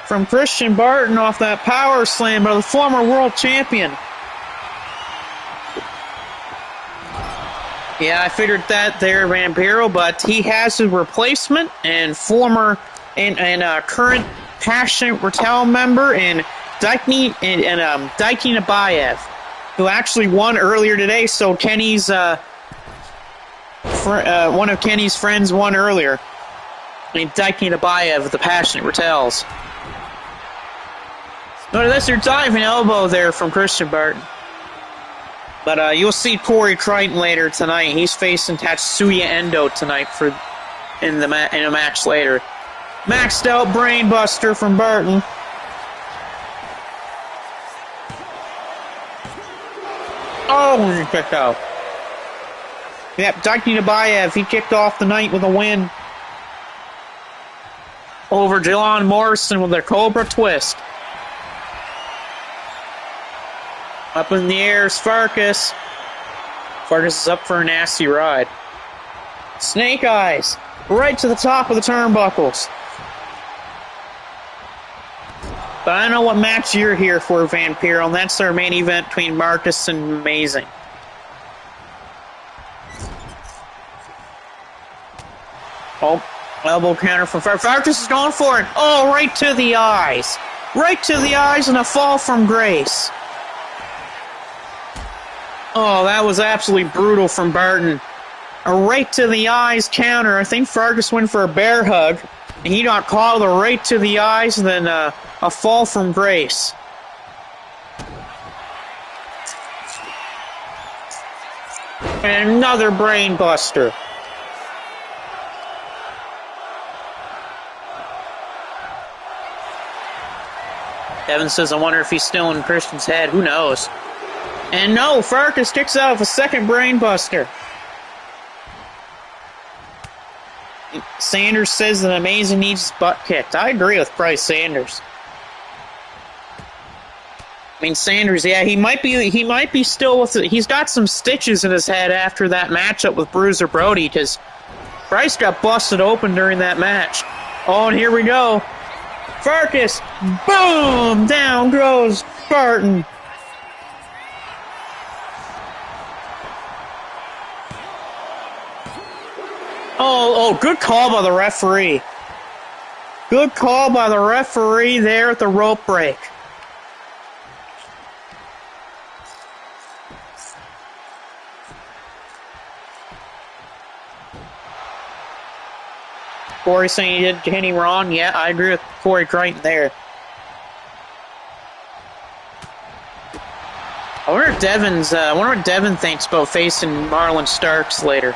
from Christian Barton off that power slam by the former world champion. Yeah, I figured that there, Vampiro, but he has his replacement and former and current Passionate Rattel member in Daiki Nabayev, who actually won earlier today. So Kenny's one of Kenny's friends won earlier. Named Daiki Nabayev with the Passionate Rattels. Notice your diving elbow there from Christian Barton. But you'll see Corey Crichton later tonight. He's facing Tatsuya Endo tonight in a match later. Maxed out brainbuster from Barton. Oh, he kicked out. Yep, Daiki Nabayev, he kicked off the night with a win over Jelon Morrison with a Cobra Twist. Up in the air is Farkas. Farkas is up for a nasty ride. Snake Eyes, right to the top of the turnbuckles. But I know what match you're here for, Vampiro, and that's our main event between Marcus and Amazing. Oh, elbow counter from Farkas. Farkas is going for it. Oh, right to the eyes. Right to the eyes and a fall from grace. Oh, that was absolutely brutal from Barton. A right to the eyes counter. I think Farkas went for a bear hug. And he got caught with a right to the eyes and then a fall from grace. And another brain buster. Evan says, I wonder if he's still in Christian's head. Who knows? And no, Farkas kicks out of a second brain buster. Sanders says that Amazing needs his butt kicked. I agree with Bryce Sanders. I mean, Sanders, yeah, he might be still with it. He's got some stitches in his head after that matchup with Bruiser Brody because Bryce got busted open during that match. Oh, and here we go. Farkas, boom! Down goes Barton. Oh, good call by the referee. Good call by the referee there at the rope break. Corey saying he did Kenny wrong. Yeah, I agree with Corey Crichton there. I wonder what Devin thinks about facing Marlon Starks later.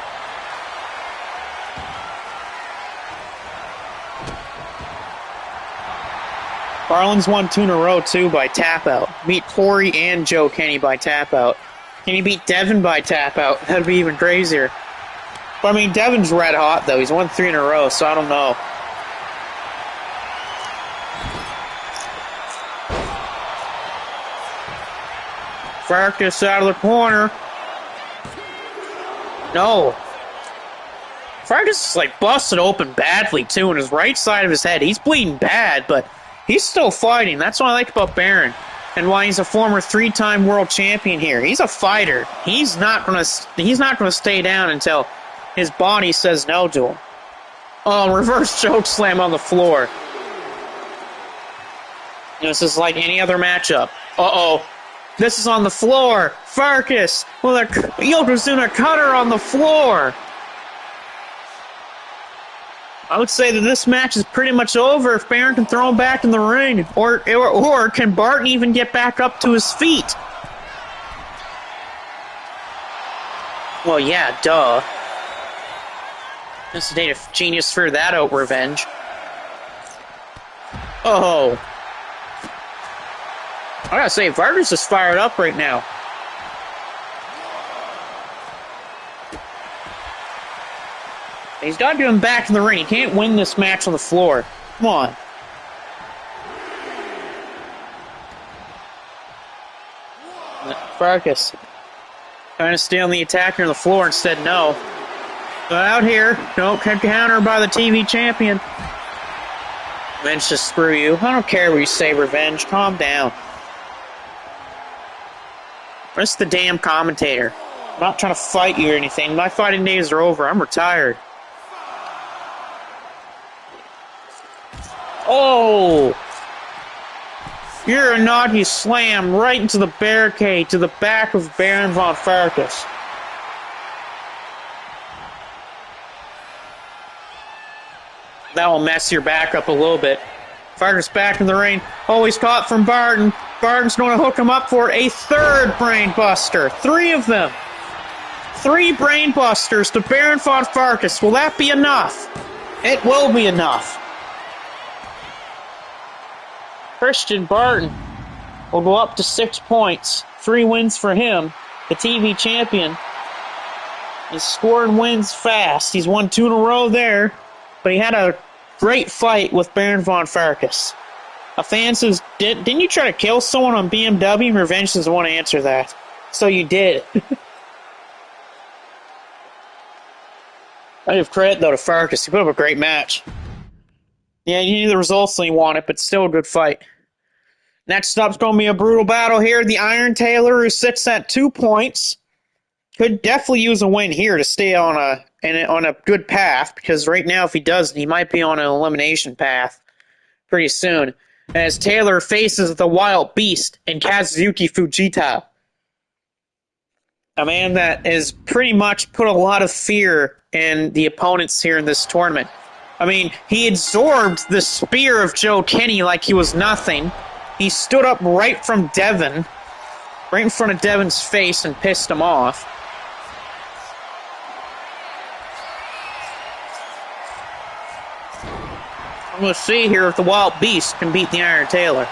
Marlon's won 2 in a row, too, by tap-out. Beat Corey and Joe Kenny by tap-out. Can he beat Devin by tap-out? That'd be even crazier. But, I mean, Devin's red hot, though. He's won 3 in a row, so I don't know. Farkas out of the corner. No. Farkas is, like, busted open badly, too, in his right side of his head. He's bleeding bad, but he's still fighting. That's what I like about Baron, and why he's a former 3-time world champion here. He's a fighter. He's not gonna stay down until his body says no to him. Oh, reverse choke slam on the floor. This is like any other matchup. Uh-oh. This is on the floor. Farkas with a Yokozuna cutter on the floor. I would say that this match is pretty much over if Baron can throw him back in the ring. Or can Barton even get back up to his feet? Well, yeah, duh. This date of genius for that out revenge. Oh. I gotta say, Vargas is fired up right now. He's got to get him back in the ring. He can't win this match on the floor. Come on. Farkas trying to stay on the attacker on the floor instead. No. But out here. Don't counter by the TV champion. Revenge to screw you. I don't care what you say, Revenge. Calm down. Where's the damn commentator? I'm not trying to fight you or anything. My fighting days are over. I'm retired. Oh! You're a naughty slam right into the barricade to the back of Baron von Farkas. That will mess your back up a little bit. Farkas back in the ring. Oh, he's caught from Barton. Barton's going to hook him up for a third brain buster. 3 of them. 3 brain busters to Baron von Farkas. Will that be enough? It will be enough. Christian Barton will go up to 6 points. 3 wins for him. The TV champion is scoring wins fast. He's won 2 in a row there, but he had a great fight with Baron von Farkas. A fan says, didn't you try to kill someone on BMW? Revenge doesn't want to answer that. So you did. I give credit, though, to Farkas. He put up a great match. Yeah, you need the results that you wanted, but still a good fight. Next up's going to be a brutal battle here. The Iron Tailor, who sits at 2 points, could definitely use a win here to stay on a good path, because right now, if he doesn't, he might be on an elimination path pretty soon. As Taylor faces the Wild Beast and Kazuki Fujita, a man that has pretty much put a lot of fear in the opponents here in this tournament. I mean, he absorbed the spear of Joe Kenny like he was nothing. He stood up right from Devin, right in front of Devin's face, and pissed him off. I'm going to see here if the Wild Beast can beat the Iron Tailor.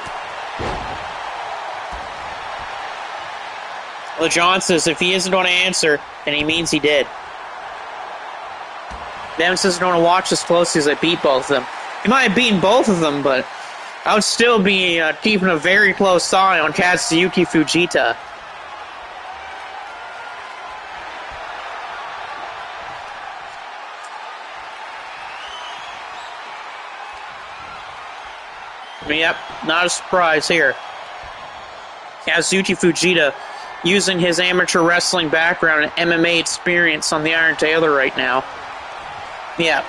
Well, John says if he isn't going to answer, then he means he did. Devin says going to watch as closely as I beat both of them. He might have beaten both of them, but I would still be keeping a very close eye on Katsuyuki Fujita. Yep, not a surprise here. Kazuchi Fujita using his amateur wrestling background and MMA experience on the Iron Tailor right now. Yeah,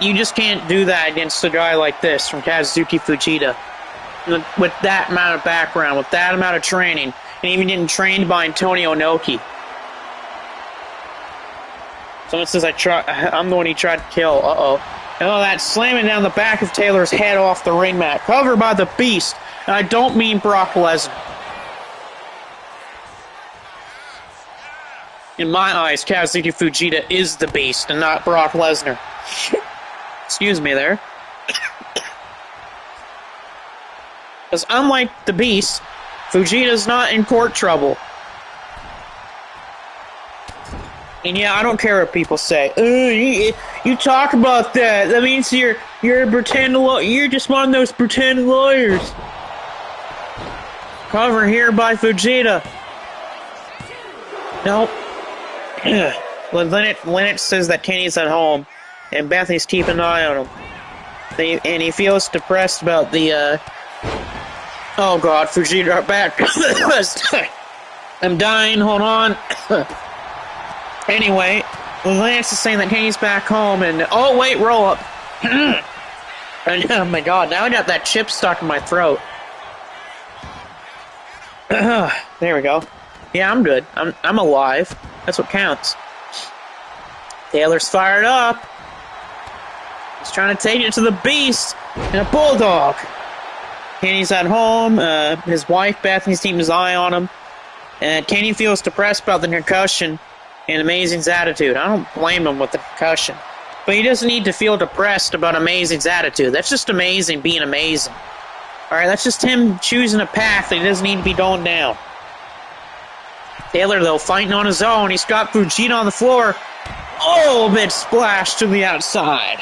you just can't do that against a guy like this from Kazuki Fujita. With that amount of background, with that amount of training, and even getting trained by Antonio Inoki. Someone says I'm the one he tried to kill. Uh-oh. Oh, that's slamming down the back of Taylor's head off the ring mat. Covered by the Beast. And I don't mean Brock Lesnar. In my eyes, Kazuki Fujita is the Beast and not Brock Lesnar. Excuse me there. Because unlike the Beast, Fujita's not in court trouble. And yeah, I don't care what people say. You talk about that. That means you're a pretend lawyer. You're just one of those pretend lawyers. Cover here by Fujita. Nope. Lynette says that Kenny's at home, and Bethany's keeping an eye on him. And he feels depressed about the. Oh God, Fujita back. I'm dying. Hold on. Anyway, Lance is saying that Kenny's back home, and oh wait, roll up. And, oh my god, now I got that chip stuck in my throat. There we go. Yeah, I'm good. I'm alive. That's what counts. Taylor's fired up. He's trying to take it to the beast and a bulldog. Kenny's at home. His wife, Bethany's keeping his eye on him. And Kenny feels depressed about the concussion and Amazing's attitude. I don't blame him with the concussion. But he doesn't need to feel depressed about Amazing's attitude. That's just Amazing being amazing. Alright, that's just him choosing a path that he doesn't need to be going down. Taylor, though, fighting on his own. He's got Fujita on the floor. Oh, big splash to the outside.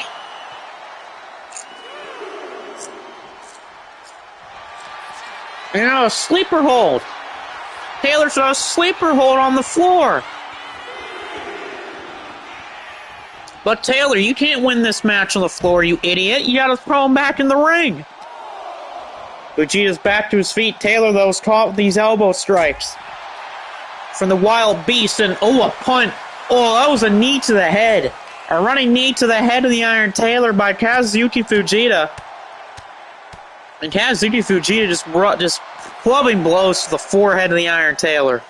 You know, a sleeper hold. Taylor's got a sleeper hold on the floor. But Taylor, you can't win this match on the floor, you idiot. You gotta throw him back in the ring. Fujita's back to his feet. Taylor, though, is caught with these elbow strikes from the Wild Beast. And, oh, a punt. Oh, that was a knee to the head. A running knee to the head of the Iron Taylor by Kazuki Fujita. And Kazuki Fujita just clubbing blows to the forehead of the Iron Taylor.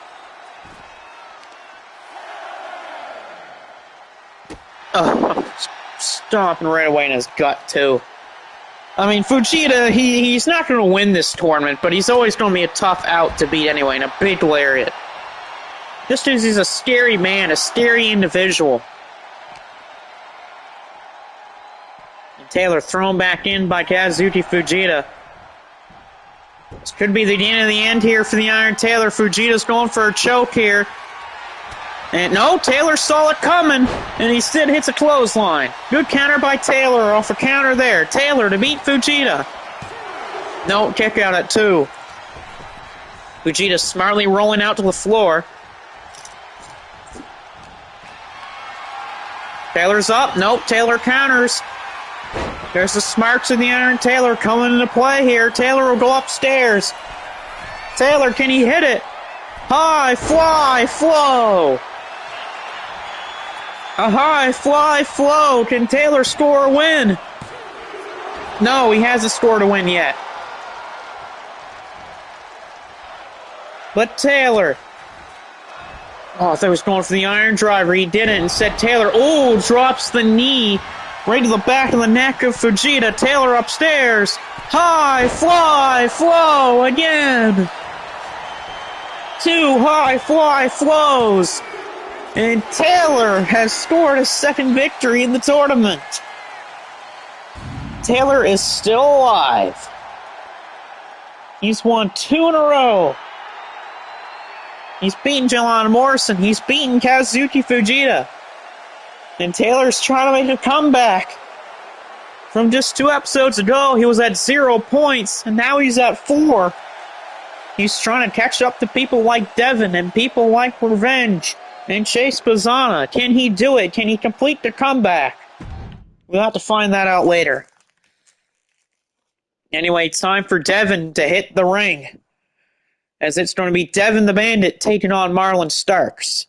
Oh, stomping right away in his gut, too. I mean, Fujita, he's not going to win this tournament, but he's always going to be a tough out to beat anyway, and a big lariat. Just because he's a scary man, a scary individual. And Taylor thrown back in by Kazuki Fujita. This could be the beginning of the end here for the Iron Taylor. Fujita's going for a choke here. And no, Taylor saw it coming, and he instead hits a clothesline. Good counter by Taylor off a counter there. Taylor to beat Fujita. No, kick out at 2. Fujita smartly rolling out to the floor. Taylor's up. Nope, Taylor counters. There's the smarts of the Iron Taylor coming into play here. Taylor will go upstairs. Taylor, can he hit it? High fly flow. A high fly flow. Can Taylor score a win? No, he hasn't scored a win yet. But Taylor. Oh, I thought he was going for the Iron Driver. He didn't. Instead, Taylor, oh, drops the knee right to the back of the neck of Fujita. Taylor upstairs. High fly flow again. 2 high fly flows. And Taylor has scored a second victory in the tournament. Taylor is still alive. He's won 2 in a row. He's beaten Jelon Morrison. He's beaten Kazuki Fujita. And Taylor's trying to make a comeback. From just 2 episodes ago, he was at 0 points, and now he's at 4. He's trying to catch up to people like Devin and people like Revenge and Chase Bazana. Can he do it? Can he complete the comeback? We'll have to find that out later. Anyway, it's time for Devin to hit the ring, as it's going to be Devin the Bandit taking on Marlon Starks.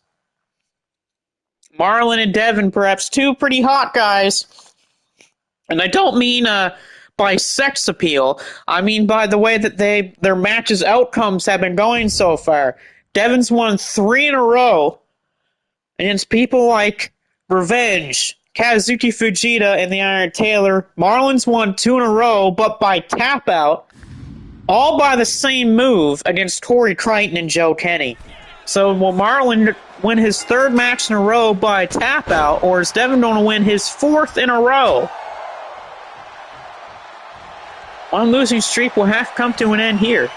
Marlon and Devin, perhaps 2 pretty hot guys. And I don't mean by sex appeal. I mean by the way that their matches' outcomes have been going so far. Devin's won 3 in a row against people like Revenge, Kazuki Fujita, and the Iron Taylor. Marlon's won 2 in a row, but by tap out. All by the same move against Corey Crichton and Joe Kenny. So will Marlon win his 3rd match in a row by tap out, or is Devin going to win his 4th in a row? One losing streak will have to come to an end here.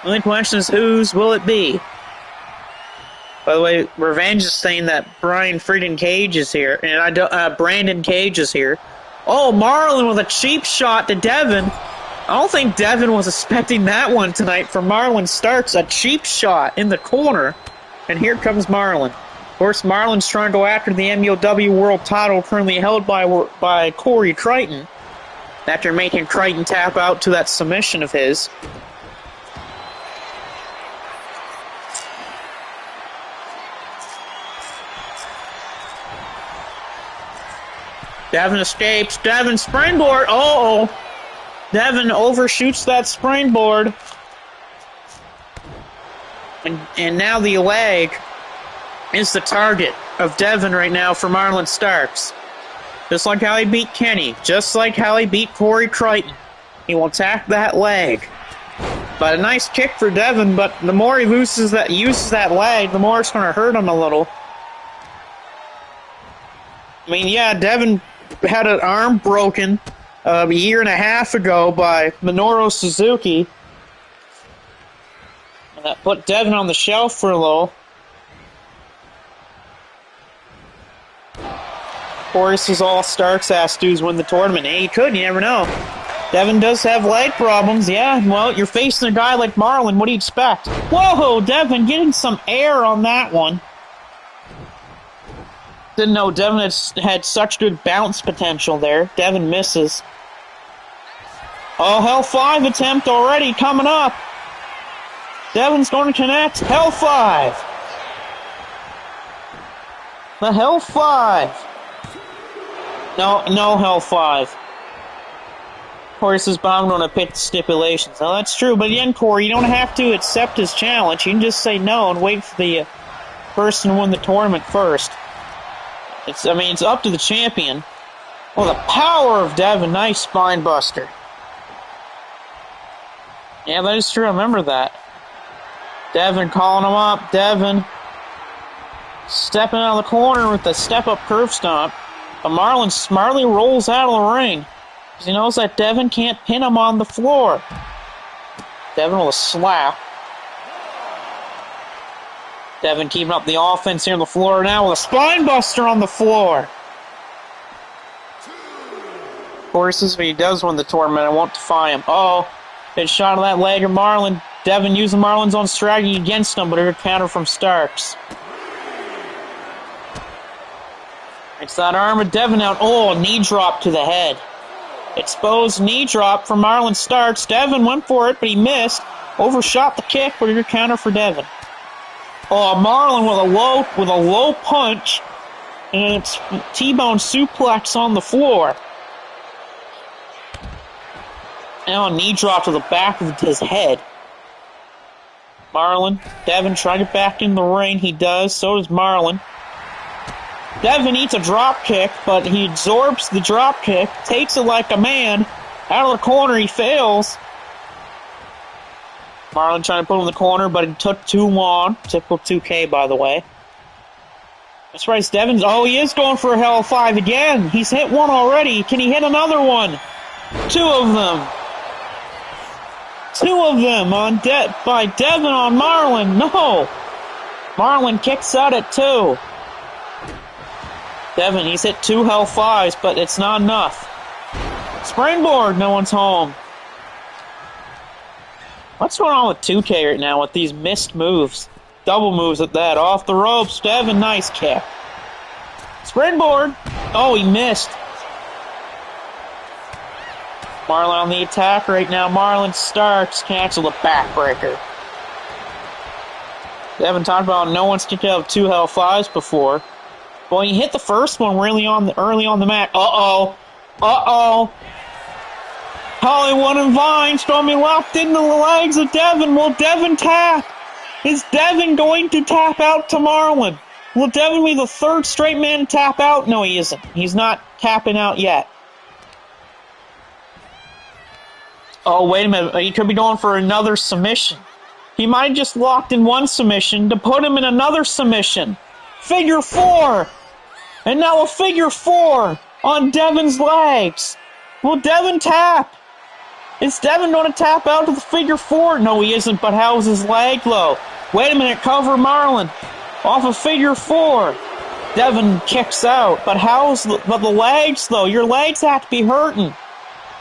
The only question is whose will it be? By the way, Revenge is saying that Brandon Cage is here. Oh, Marlon with a cheap shot to Devin. I don't think Devin was expecting that one tonight from Marlon Starks. A cheap shot in the corner. And here comes Marlon. Of course, Marlon's trying to go after the MLW World title currently held by Corey Crichton. After making Crichton tap out to that submission of his. Devin escapes. Devin springboard. Oh, Devin overshoots that springboard. And now the leg is the target of Devin right now for Marlon Starks. Just like how he beat Kenny. Just like how he beat Corey Crichton. He will attack that leg. But a nice kick for Devin, but the more he uses that leg, the more it's going to hurt him a little. I mean, yeah, Devin had an arm broken a year and a half ago by Minoru Suzuki. And that put Devin on the shelf for a little. Of course, this is all Starks has to do is win the tournament. Hey, he could, you never know. Devin does have leg problems, yeah. Well, you're facing a guy like Marlon. What do you expect? Whoa, Devin getting some air on that one. Didn't know Devin had such good bounce potential there. Devin misses. Oh, Hell 5 attempt already coming up. Devin's going to connect. Hell 5. The Hell 5. No Hell 5. Of course, is bound on a pit stipulations. Now, that's true, but again, Corey, you don't have to accept his challenge. You can just say no and wait for the person to win the tournament first. It's up to the champion. Well, the power of Devin. Nice spine buster. Yeah, that is true. I remember that. Devin calling him up. Devin stepping out of the corner with the step-up curve stomp. But Marlon smartly rolls out of the ring. Because he knows that Devin can't pin him on the floor. Devin with a slap. Devin keeping up the offense here on the floor now with a spine buster on the floor. Of course, if he does win the tournament, I won't defy him. Oh, good shot of that leg of Marlon. Devin using Marlon's own strategy against him, but a counter from Starks. It's that arm of Devin out. Oh, knee drop to the head. Exposed knee drop for Marlon Starks. Devin went for it, but he missed. Overshot the kick, but a counter for Devin. Oh, Marlon with a low punch, and it's T-bone suplex on the floor. Now a knee drop to the back of his head. Devin trying to get back in the ring. He does. So does Marlon. Devin eats a drop kick, but he absorbs the drop kick, takes it like a man. Out of the corner, he fails. Marlon trying to put him in the corner, but it took too long. Typical 2K, by the way. I'm surprised Devin's... Oh, he is going for a Hell 5 again. He's hit one already. Can he hit another one? Two of them. Two of them by Devin on Marlon. No. Marlon kicks out at 2. Devin, he's hit 2 Hell 5s, but it's not enough. Springboard, no one's home. What's going on with 2K right now with these missed moves? Double moves at that. Off the ropes. Devin, nice kick. Springboard. Oh, he missed. Marlon on the attack right now. Marlon Starks cancel the backbreaker. Devin talked about no one's kicked out of 2 Hell 5s before. Well, he hit the first one early on the mat. Uh-oh. Hollywood and Vine Stormy locked into the legs of Devin. Will Devin tap? Is Devin going to tap out to Marlon? Will Devin be the third straight man to tap out? No, he isn't. He's not tapping out yet. Oh, wait a minute. He could be going for another submission. He might have just locked in one submission to put him in another submission. Figure 4. And now a figure 4 on Devin's legs. Will Devin tap? Is Devin going to tap out to the figure 4? No, he isn't, but how's his leg, though? Wait a minute, cover Marlon. Off of figure 4. Devin kicks out, but the legs, though? Your legs have to be hurting.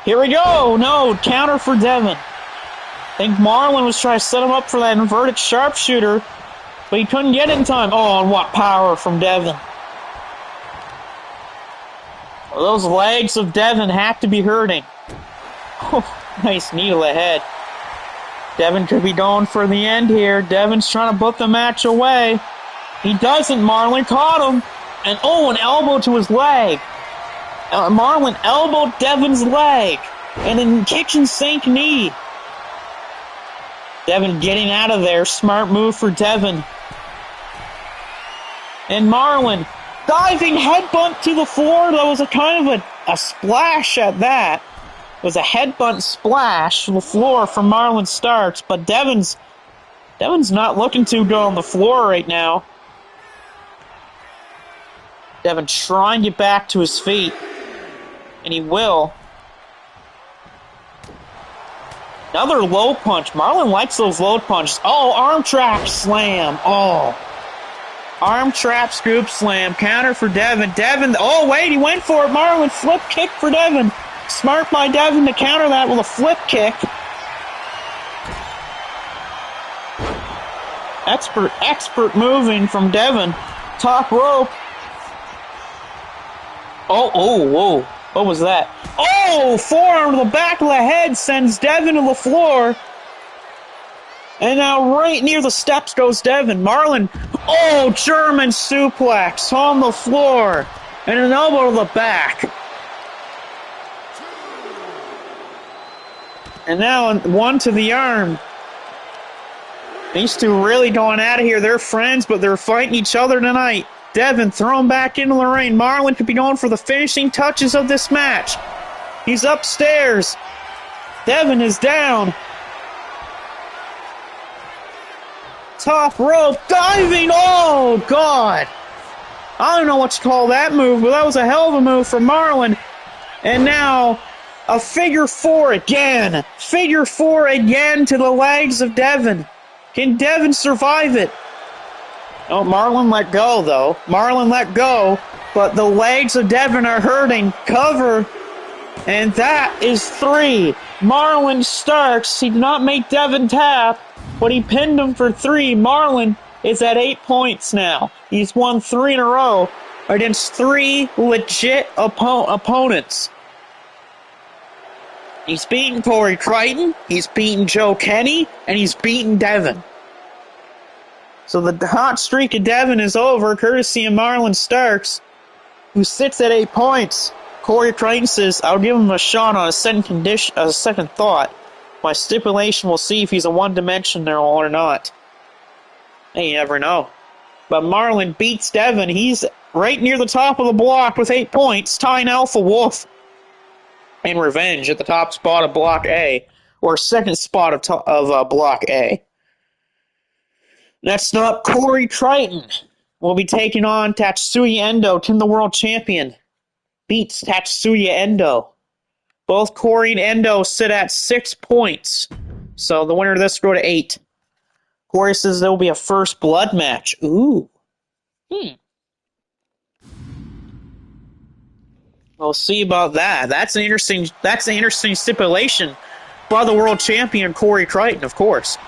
Here we go. No, counter for Devin. I think Marlon was trying to set him up for that inverted sharpshooter, but he couldn't get it in time. Oh, and what power from Devin. Well, those legs of Devin have to be hurting. Oh, nice knee to the head. Devin could be going for the end here. Devin's trying to put the match away. He doesn't. Marlon caught him. And an elbow to his leg. Marlon elbowed Devon's leg. And then kitchen sink knee. Devon getting out of there. Smart move for Devon. And Marlon, diving headbutt to the floor. That was a kind of a splash at that. It was a headbutt splash to the floor from Marlon Starks. But Devon's not looking too good on the floor right now. Devon trying to get back to his feet. And he will. Another low punch. Marlon likes those low punches. Oh, arm trap slam. Oh. Arm trap scoop slam. Counter for Devon. Devon. Oh, wait. He went for it. Marlon flip kick for Devon. Smart by Devon to counter that with a flip kick. Expert moving from Devon. Top rope. Oh, whoa. What was that? Oh, forearm to the back of the head sends Devon to the floor. And now right near the steps goes Devon. Marlon, oh, German suplex on the floor. And an elbow to the back. And now one to the arm. These two really going out of here. They're friends, but they're fighting each other tonight. Devon thrown back into the ring. Marlon could be going for the finishing touches of this match. He's upstairs. Devon is down. Top rope, diving. Oh, God. I don't know what to call that move, but that was a hell of a move from Marlon. And now a figure four again. Figure four again to the legs of Devon. Can Devon survive it? Oh, Marlon let go, though. Marlon let go, but the legs of Devon are hurting. Cover, and that is 3. Marlon Starks, he did not make Devon tap, but he pinned him for 3. Marlon is at 8 points now. He's won 3 in a row against 3 legit opponents. He's beaten Corey Crichton, he's beaten Joe Kenny, and he's beaten Devon. So the hot streak of Devon is over, courtesy of Marlon Starks, who sits at 8 points. Corey Crichton says, I'll give him a shot on a second thought. My stipulation will see if he's a one-dimensional or not. Hey, you never know. But Marlon beats Devon. He's right near the top of the block with 8 points, tying Alpha Wolf and Revenge at the top spot of Block A, or second spot of Block A. Next up, Corey Crichton will be taking on Tatsuya Endo, Tim the World Champion. Beats Tatsuya Endo. Both Corey and Endo sit at 6 points. So the winner of this will go to 8. Corey says there will be a first blood match. Ooh. We'll see about that. That's an interesting stipulation by the world champion Corey Crichton, of course.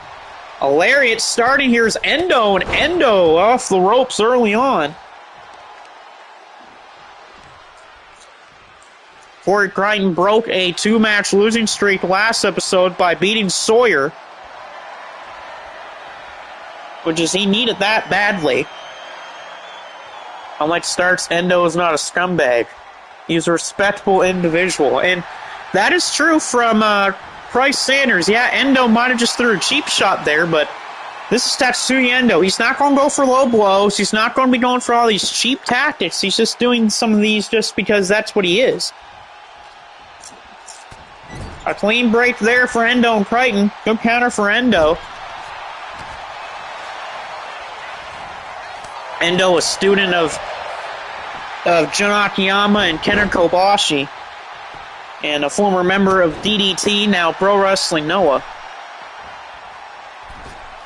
A lariat starting here is Endo, and Endo off the ropes early on. Corey Crichton broke a 2-match losing streak last episode by beating Sawyer, which is he needed that badly. Unlike Starks, Endo is not a scumbag. He's a respectable individual, and that is true from Price Sanders. Yeah, Endo might have just threw a cheap shot there, but this is Tatsuya Endo. He's not going to go for low blows. He's not going to be going for all these cheap tactics. He's just doing some of these just because that's what he is. A clean break there for Endo and Crichton. Good counter for Endo. Endo, a student of Jun Akiyama and Kenner Kobashi, and a former member of DDT, now Pro Wrestling Noah,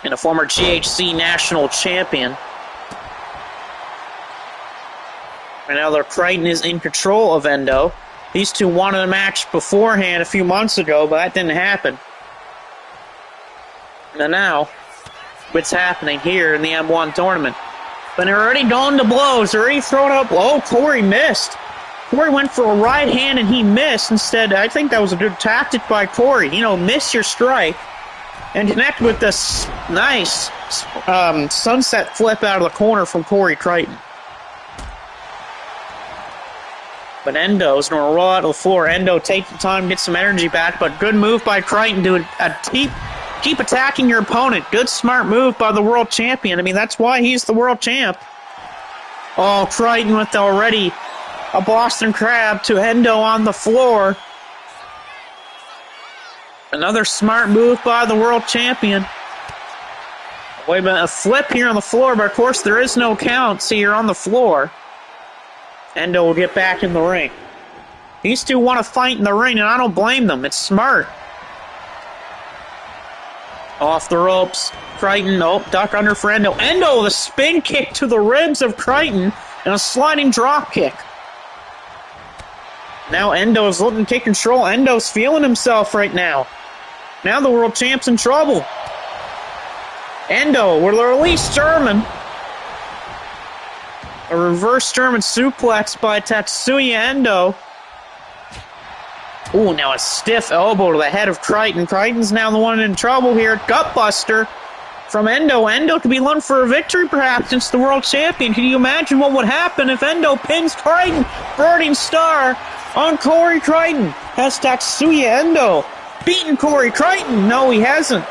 and a former GHC national champion. And now Crichton is in control of Endo. These two wanted a match beforehand a few months ago, but that didn't happen. And now, it's happening here in the M1 tournament. But they're already going to blows. They're already throwing up. Oh, Corey missed. Corey went for a right hand and he missed. Instead, I think that was a good tactic by Corey. You know, miss your strike and connect with this nice sunset flip out of the corner from Corey Crichton. But Endo's going to roll out to the floor. Endo take the time to get some energy back, but good move by Crichton to keep attacking your opponent. Good, smart move by the world champion. I mean, that's why he's the world champ. Oh, Crichton with already a Boston Crab to Endo on the floor. Another smart move by the world champion. Wait a minute, a flip here on the floor, but of course there is no count, so you're on the floor. Endo will get back in the ring. These two want to fight in the ring, and I don't blame them. It's smart. Off the ropes. Crichton, duck under for Endo. Endo, the spin kick to the ribs of Crichton, and a sliding drop kick. Now Endo is looking to take control. Endo's feeling himself right now. Now the world champ's in trouble. Endo will release German. A reverse German suplex by Tatsuya Endo. Ooh, now a stiff elbow to the head of Crichton. Crichton's now the one in trouble here. Gutbuster from Endo. Endo could be looking for a victory perhaps since the world champion. Can you imagine what would happen if Endo pins Crichton? Burning Star on Corey Crichton. Has Tatsuya Endo beaten Corey Crichton? No, he hasn't.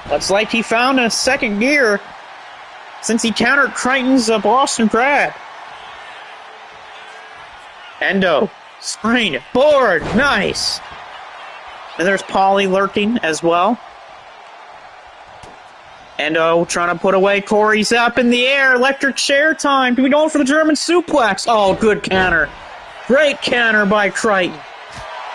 Looks like he found a second gear since he countered Crichton's Boston Crab. Endo, screen, board, nice. And there's Polly lurking as well. Endo trying to put away Corey's up in the air. Electric chair time. To be going for the German suplex. Oh, good counter. Great counter by Crichton.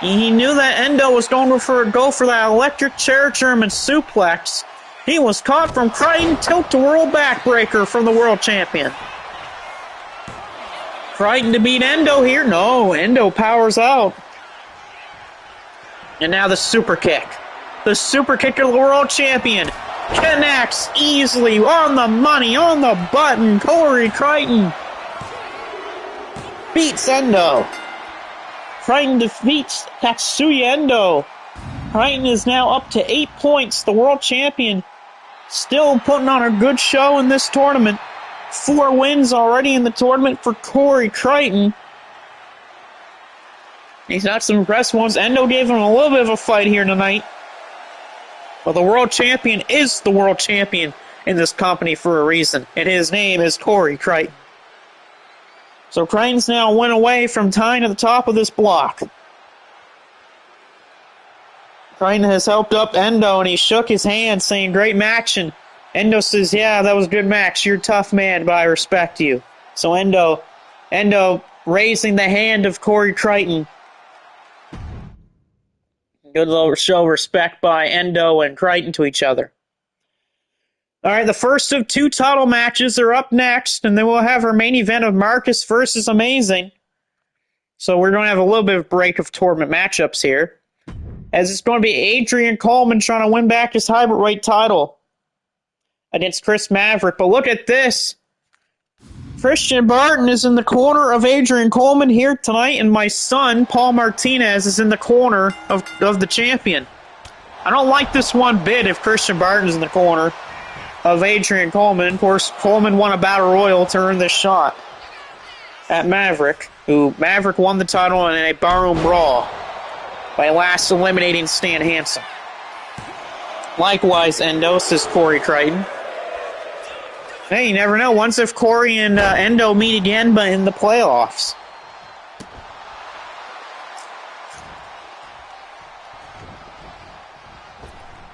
He knew that Endo was going to go for that electric chair German suplex. He was caught from Crichton. Tilt-to-whirl backbreaker from the world champion. Crichton to beat Endo here. No, Endo powers out. And now the super kick. The super kick of the world champion. Connects easily on the money, on the button. Corey Crichton beats Endo. Crichton defeats Tatsuya Endo. Crichton is now up to 8 points. The world champion still putting on a good show in this tournament. 4 wins already in the tournament for Corey Crichton. He's got some impressive ones. Endo gave him a little bit of a fight here tonight. But the world champion is the world champion in this company for a reason. And his name is Corey Crichton. So Crichton's now a win away from tying to the top of this block. Crichton has helped up Endo, and he shook his hand, saying, great match. And Endo says, yeah, that was a good match. You're a tough man, but I respect you. So Endo raising the hand of Corey Crichton. Good little show of respect by Endo and Crichton to each other. All right, the first of 2 title matches are up next, and then we'll have our main event of Marcus versus Amazing. So we're going to have a little bit of break of tournament matchups here, as it's going to be Adrian Coleman trying to win back his hybrid title against Chris Maverick. But look at this. Christian Barton is in the corner of Adrian Coleman here tonight, and my son, Paul Martinez, is in the corner of the champion. I don't like this one bit if Christian Barton's in the corner of Adrian Coleman. Of course, Coleman won a battle royal to earn this shot at Maverick, who Maverick won the title in a barroom brawl by last eliminating Stan Hansen. Likewise, Endo, says Corey Crichton. Hey, you never know. Once if Corey and Endo meet again, but in the playoffs.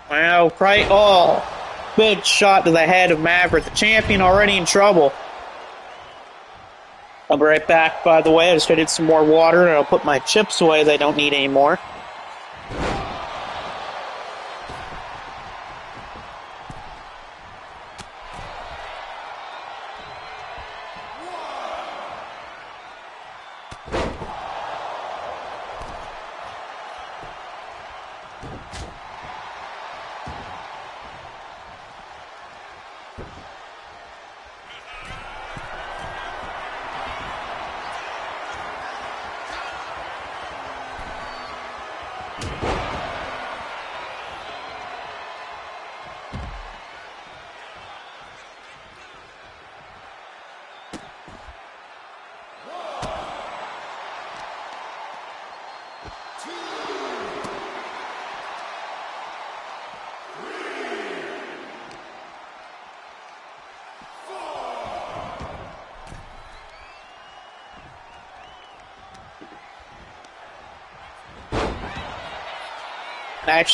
Wow, Crichton. Oh. Big shot to the head of Maverick, the champion already in trouble. I'll be right back, by the way. I just needed some more water, and I'll put my chips away they don't need anymore. I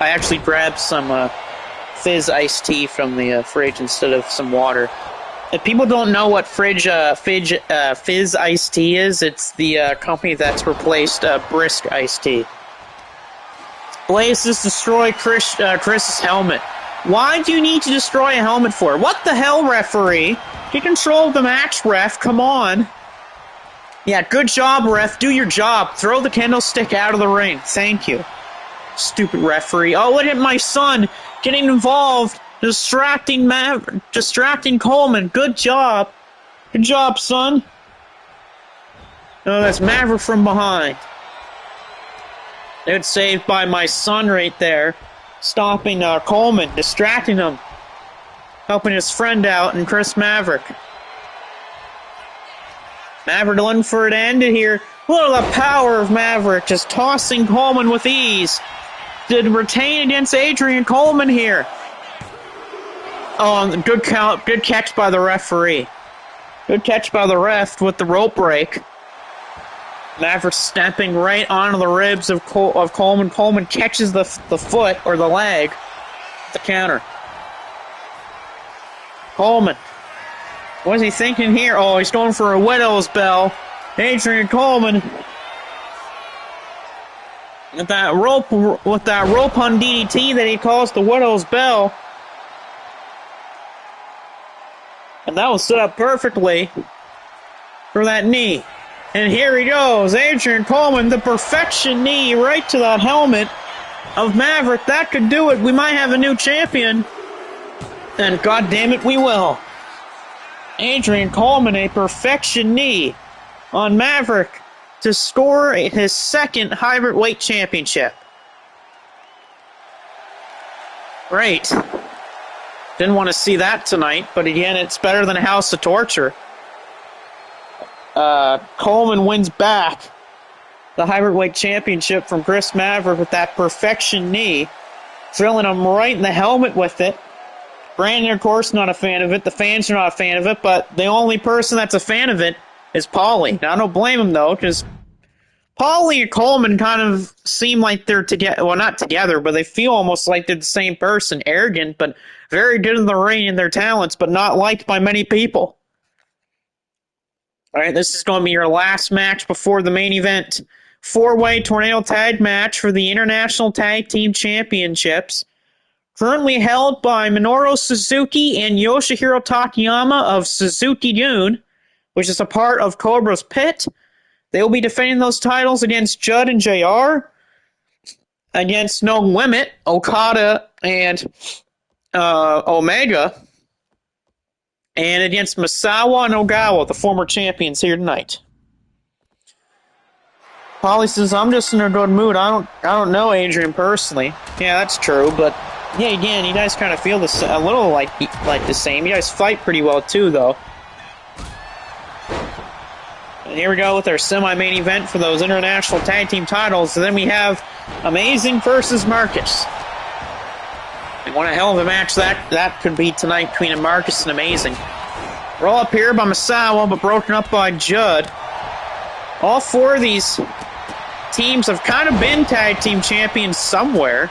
actually grabbed some fizz iced tea from the fridge instead of some water. If people don't know what fizz iced tea is, it's the company that's replaced brisk iced tea. Blazes destroy Chris's helmet. Why do you need to destroy a helmet for? What the hell, referee? Get control of the match, ref. Come on. Yeah, good job, ref. Do your job. Throw the candlestick out of the ring. Thank you. Stupid referee. Oh, look at my son getting involved, distracting Coleman. Good job. Good job, son. Oh, that's Maverick from behind. Good save by my son right there. Stopping Coleman, distracting him. Helping his friend out, and Chris Maverick. Maverick looking for it to end it here. Look at the power of Maverick, just tossing Coleman with ease. Did retain against Adrian Coleman here. Oh, good count, good catch by the referee. Good catch by the ref with the rope break. Maverick stepping right onto the ribs of Coleman. Coleman catches the foot or the leg. The counter. Coleman. What is he thinking here? Oh, he's going for a widow's bell. Adrian Coleman. With that rope on DDT that he calls the widow's bell. And that was set up perfectly for that knee. And here he goes, Adrian Coleman, the perfection knee right to that helmet of Maverick. That could do it. We might have a new champion. And God damn it, we will. Adrian Coleman, a perfection knee on Maverick to score his second hybrid weight championship. Great. Didn't want to see that tonight, but again, it's better than a House of Torture. Coleman wins back the hybrid weight championship from Chris Maverick with that perfection knee, drilling him right in the helmet with it. Brandon, of course, not a fan of it. The fans are not a fan of it, but the only person that's a fan of it is Paulie. Now, I don't blame him, though, because Paulie and Coleman kind of seem like they're together. Well, not together, but they feel almost like they're the same person. Arrogant, but very good in the ring and their talents, but not liked by many people. All right, this is going to be your last match before the main event. Four-way tornado tag match for the International Tag Team Championships. Currently held by Minoru Suzuki and Yoshihiro Takayama of Suzuki-gun, which is a part of Cobra's Pit. They will be defending those titles against Judd and JR, against No Limit, Okada, and Omega, and against Misawa and Ogawa, the former champions here tonight. Paulie says, I'm just in a good mood. I don't know Adrian personally. Yeah, that's true, but yeah, again, you guys kind of feel a little like the same. You guys fight pretty well too, though. And here we go with our semi-main event for those international tag team titles. And then we have Amazing versus Marcus. And what a hell of a match that could be tonight between Marcus and Amazing. Roll up here by Misawa, but broken up by Judd. All four of these teams have kind of been tag team champions somewhere.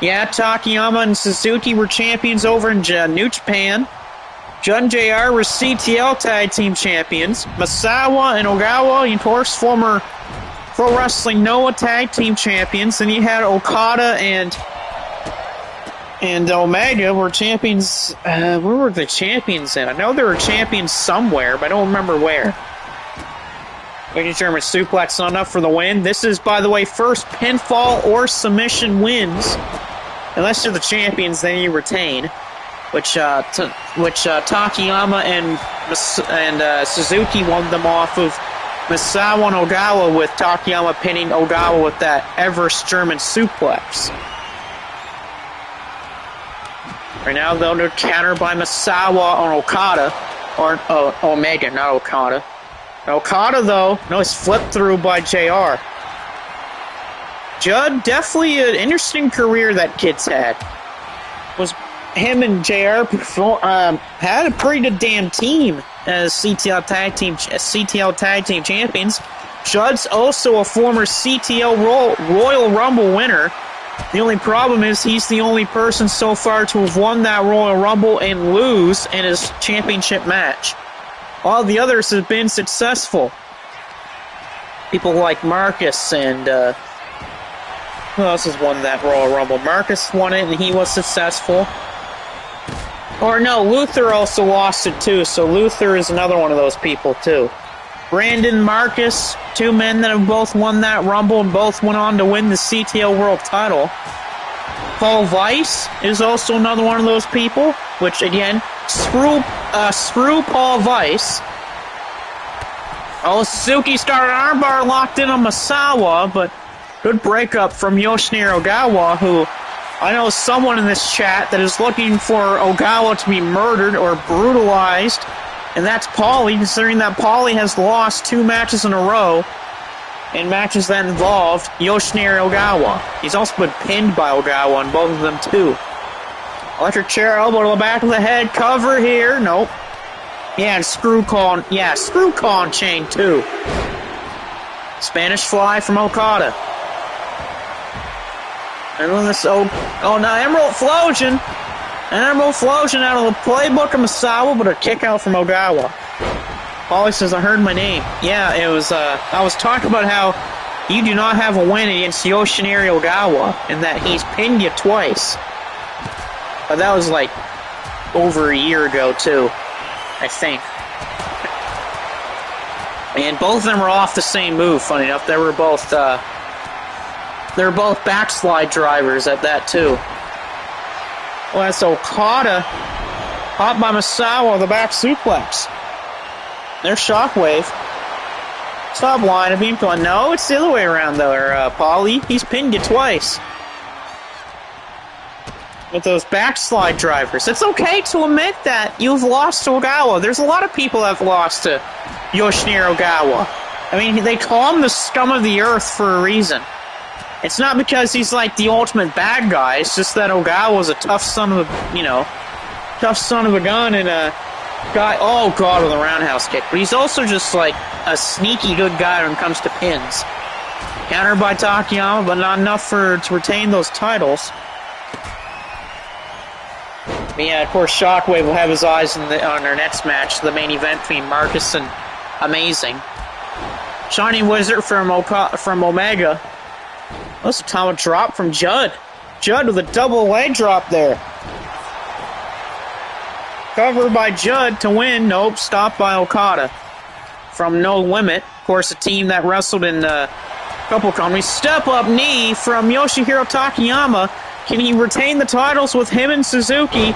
Yeah, Takayama and Suzuki were champions over in New Japan. Judd and JR were CTL tag team champions. Misawa and Ogawa, of course, former Pro Wrestling Noah tag team champions. And you had Okada and Omega were champions. Where were the champions in? I know they were champions somewhere, but I don't remember where. Ladies and gentlemen, suplex not enough for the win. This is, by the way, first pinfall or submission wins. Unless you're the champions, then you retain. Which Takayama and Suzuki won them off of Misawa and Ogawa, with Takayama pinning Ogawa with that Everest German suplex. Right now, they're countered by Misawa on Okada. Or Omega, not Okada. Okada, though, no, it's flipped through by JR. Judd, definitely an interesting career that kid's had. Was him and JR had a pretty good damn team as CTL Tag Team champions. Judd's also a former CTL Royal Rumble winner. The only problem is he's the only person so far to have won that Royal Rumble and lose in his championship match. All the others have been successful. People like Marcus and who else has won that Royal Rumble? Marcus won it and he was successful. Or no, Luther also lost it too, so Luther is another one of those people too. Brandon, Marcus, two men that have both won that Rumble and both went on to win the CTL World title. Paul Weiss is also another one of those people, which again, screw Paul Weiss. Oh, Suzuki started armbar locked in on Misawa, but good breakup from Yoshinari Ogawa, who I know someone in this chat that is looking for Ogawa to be murdered or brutalized, and that's Paulie, considering that Paulie has lost 2 matches in a row in matches that involved Yoshinari Ogawa. He's also been pinned by Ogawa in both of them, too. Electric chair elbow to the back of the head, cover here, nope. Yeah, and screw call and chain, too. Spanish fly from Okada. And then this, no, Emerald Flosion. An Emerald Flosion out of the playbook of Misawa, but a kick out from Ogawa. Paulie says, I heard my name. Yeah, it was, I was talking about how you do not have a win against Yoshinari Ogawa, and that he's pinned you twice. But that was, like, over a year ago, too, I think. And both of them were off the same move, funny enough. They were both backslide drivers at that, too. Well, that's Okada. Caught by Misawa, the back suplex. There's Shockwave. Stop line of being going. No, it's the other way around, though, Paulie. He's pinned you twice. With those backslide drivers. It's okay to admit that you've lost to Ogawa. There's a lot of people that have lost to Yoshinari Ogawa. I mean, they call him the scum of the earth for a reason. It's not because he's like the ultimate bad guy. It's just that Ogawa was a tough son of a gun and a guy. Oh god, with a roundhouse kick. But he's also just like a sneaky good guy when it comes to pins. Countered by Takayama, but not enough to retain those titles. But yeah, of course, Shockwave will have his eyes on their next match, the main event between Marcus and Amazing. Shining Wizard from Omega. That's a atomic drop from Judd. Judd with a double leg drop there. Covered by Judd to win. Nope, stopped by Okada. From No Limit. Of course, a team that wrestled in a couple companies. Step up knee from Yoshihiro Takayama. Can he retain the titles with him and Suzuki?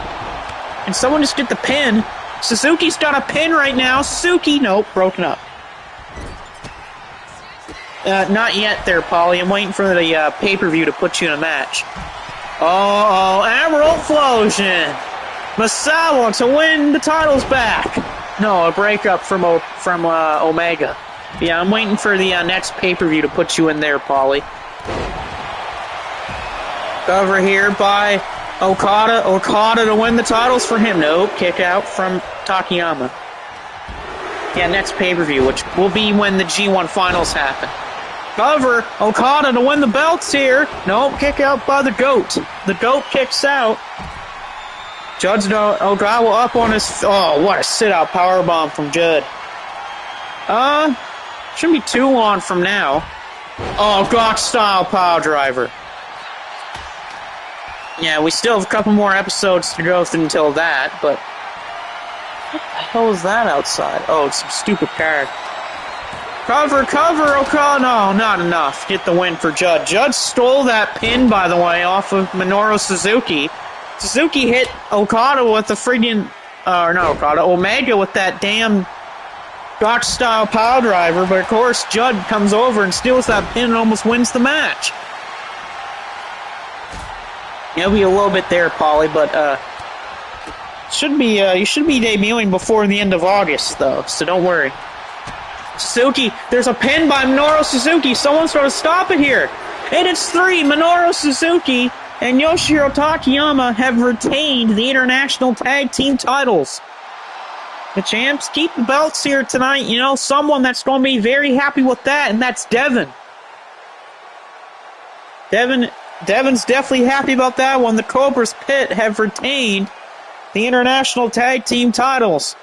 Can someone just get the pin? Suzuki's got a pin right now. Suzuki, nope, broken up. Not yet there, Paulie. I'm waiting for the pay-per-view to put you in a match. Oh, Emerald Flosion! Misawa to win the titles back! No, a breakup from Omega. Yeah, I'm waiting for the next pay-per-view to put you in there, Paulie. Cover here by Okada. Okada to win the titles for him. Nope, kick out from Takayama. Yeah, next pay-per-view, which will be when the G1 finals happen. Cover, Okada to win the belts here. Nope, kick out by the GOAT. The GOAT kicks out. Judd's Ogawa up on his... Oh, what a sit-out powerbomb from Judd. Shouldn't be too long from now. Oh, Gok-style power driver. Yeah, we still have a couple more episodes to go through until that, but... What the hell is that outside? Oh, it's some stupid card. Cover, Okada. No, not enough. Get the win for Judd. Judd stole that pin, by the way, off of Minoru Suzuki. Suzuki hit Okada with the friggin'... not Okada, Omega with that damn Gok-style power driver, but of course Judd comes over and steals that pin and almost wins the match. It'll be a little bit there, Paulie, but you should be debuting before the end of August, though, so don't worry. Suzuki, there's a pin by Minoru Suzuki. Someone's trying to stop it here. and it's 3. Minoru Suzuki and Yoshihiro Takayama have retained the International Tag Team titles. The champs keep the belts here tonight. You know, someone that's going to be very happy with that, and that's Devin. Devin's definitely happy about that one. The Cobra's Pit have retained the International Tag Team titles.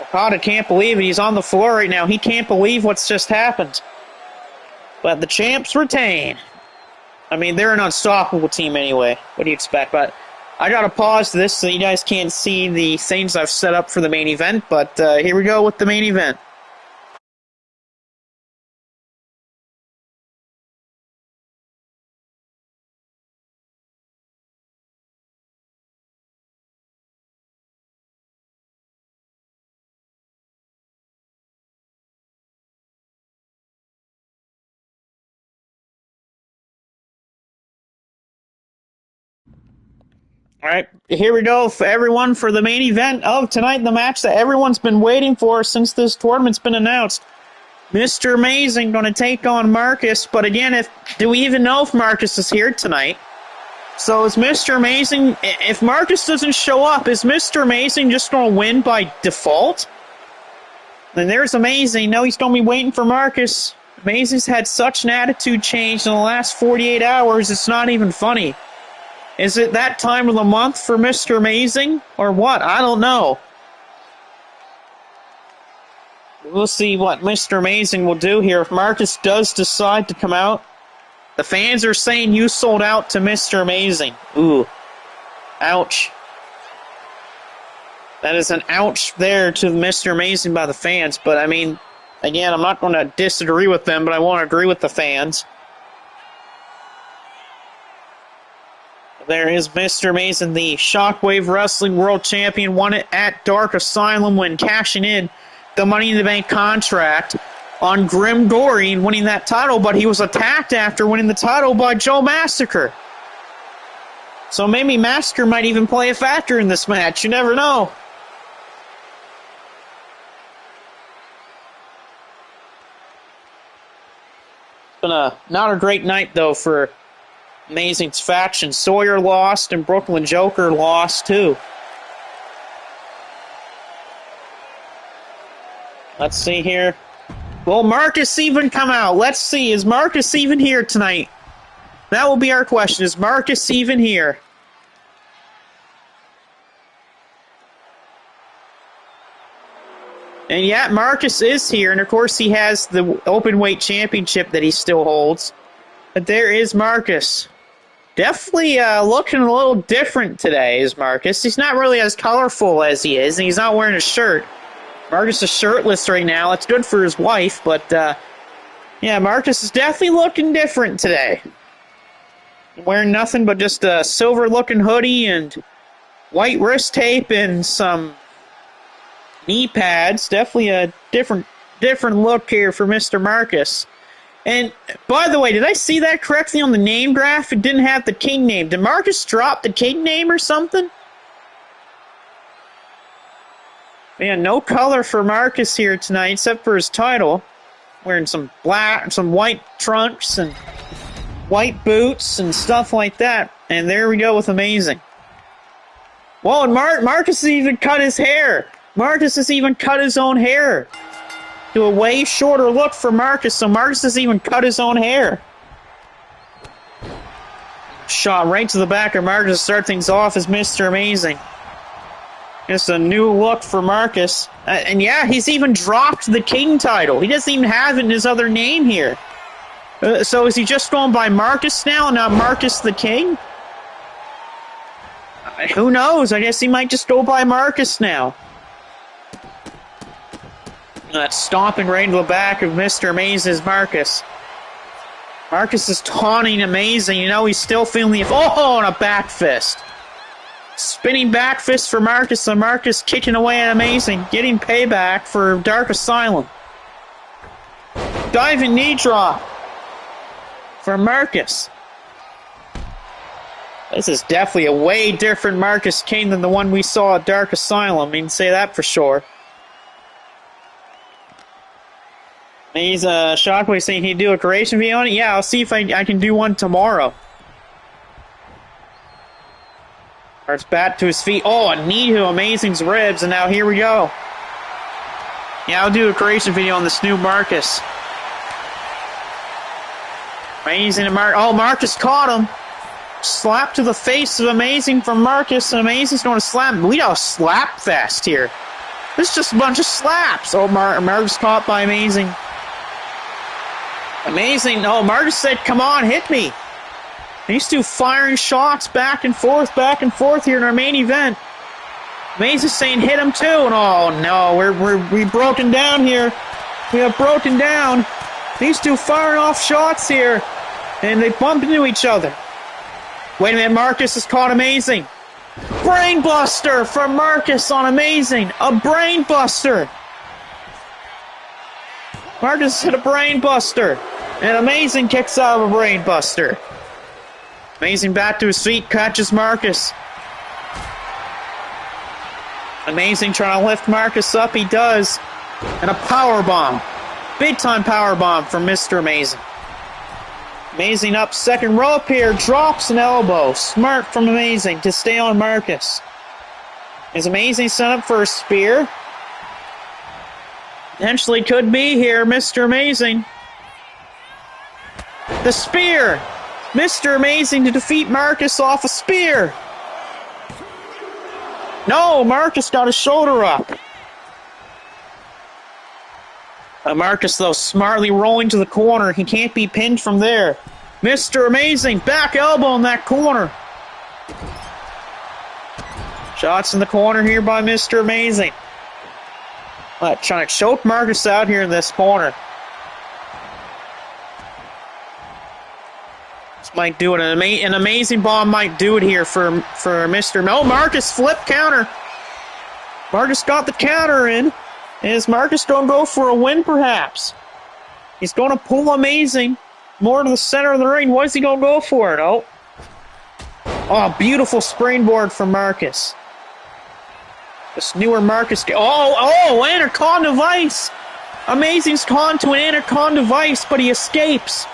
Okada can't believe it. He's on the floor right now. He can't believe what's just happened. But the champs retain. I mean, they're an unstoppable team anyway. What do you expect? But I gotta pause this so you guys can't see the things I've set up for the main event. But here we go with the main event. All right, here we go for everyone for the main event of tonight, the match that everyone's been waiting for since this tournament's been announced. Mr. Amazing going to take on Marcus, but again, do we even know if Marcus is here tonight? So is Mr. Amazing, if Marcus doesn't show up, is Mr. Amazing just going to win by default? Then there's Amazing. No, he's going to be waiting for Marcus. Amazing's had such an attitude change in the last 48 hours, it's not even funny. Is it that time of the month for Mr. Amazing? Or what? I don't know. We'll see what Mr. Amazing will do here if Marcus does decide to come out. The fans are saying you sold out to Mr. Amazing. Ooh. Ouch. That is an ouch there to Mr. Amazing by the fans. But, I mean, again, I'm not going to disagree with them, but I want to agree with the fans. There is Mr. Amazing, the Shockwave Wrestling World Champion, won it at Dark Asylum when cashing in the Money in the Bank contract on Grim Gory and winning that title, but he was attacked after winning the title by Joe Massacre. So maybe Massacre might even play a factor in this match. You never know. It's been not a great night, though, for Amazing's faction. Sawyer lost and Brooklyn Joker lost too. Let's see here. Will Marcus even come out? Let's see. Is Marcus even here tonight? That will be our question. Is Marcus even here? And yeah, Marcus is here. And of course he has the Openweight Championship that he still holds. But there is Marcus. Definitely looking a little different today is Marcus. He's not really as colorful as he is, and he's not wearing a shirt. Marcus is shirtless right now. That's good for his wife, but yeah, Marcus is definitely looking different today. Wearing nothing but just a silver-looking hoodie and white wrist tape and some knee pads. Definitely a different look here for Mr. Marcus. And, by the way, did I see that correctly on the name graph? It didn't have the King name. Did Marcus drop the King name or something? Man, no color for Marcus here tonight except for his title. Wearing some white trunks and white boots and stuff like that. And there we go with Amazing. Whoa, and Marcus has even cut his hair. Marcus has even cut his own hair. To a way shorter look for Marcus, so Marcus has even cut his own hair. Shot right to the back of Marcus to start things off as Mr. Amazing. Just a new look for Marcus. And yeah, he's even dropped the King title. He doesn't even have it in his other name here. So is he just going by Marcus now and not Marcus the King? Who knows? I guess he might just go by Marcus now. Stomping right into the back of Mr. Amazing's Marcus. Marcus is taunting Amazing. You know, he's still feeling the... Oh, and a back fist. Spinning back fist for Marcus, and Marcus kicking away at Amazing. Getting payback for Dark Asylum. Diving knee drop for Marcus. This is definitely a way different Marcus King than the one we saw at Dark Asylum. I mean, say that for sure. He's Shockwave saying he'd do a creation video on it. Yeah, I'll see if I can do one tomorrow. Starts back to his feet. Oh, a knee to Amazing's ribs, and now here we go. Yeah, I'll do a creation video on this new Marcus. Amazing and Marcus caught him. Slap to the face of Amazing from Marcus, and Amazing's going to slap him. We got a slap fest here. This is just a bunch of slaps. Oh, Marcus caught by Amazing. Amazing. Oh, Marcus said, come on, hit me. These two firing shots back and forth here in our main event. Amazing's saying hit him too. And oh no, we broken down here. We have broken down. These two firing off shots here. And they bump into each other. Wait a minute, Marcus has caught Amazing. Brain buster from Marcus on Amazing. A brain buster. Marcus hit a brain buster. And Amazing kicks out of a brain buster. Amazing back to his feet, catches Marcus. Amazing trying to lift Marcus up, he does. And a power bomb. Big time power bomb from Mr. Amazing. Amazing up second rope here, drops an elbow. Smart from Amazing to stay on Marcus. Is Amazing set up for a spear? Potentially could be here, Mr. Amazing. The spear! Mr. Amazing to defeat Marcus off a spear. No, Marcus got his shoulder up. Marcus, though, smartly rolling to the corner. He can't be pinned from there. Mr. Amazing, back elbow in that corner. Shots in the corner here by Mr. Amazing. Trying to choke Marcus out here in this corner. Might do it. An Amazing bomb might do it here for Mr. Oh, Marcus flip counter. Marcus got the counter in. Is Marcus going to go for a win, perhaps? He's going to pull Amazing more to the center of the ring. What is he going to go for? Oh, beautiful springboard from Marcus. This newer Marcus. Anaconda Vice. Amazing's caught to an Anaconda Vice, but he escapes.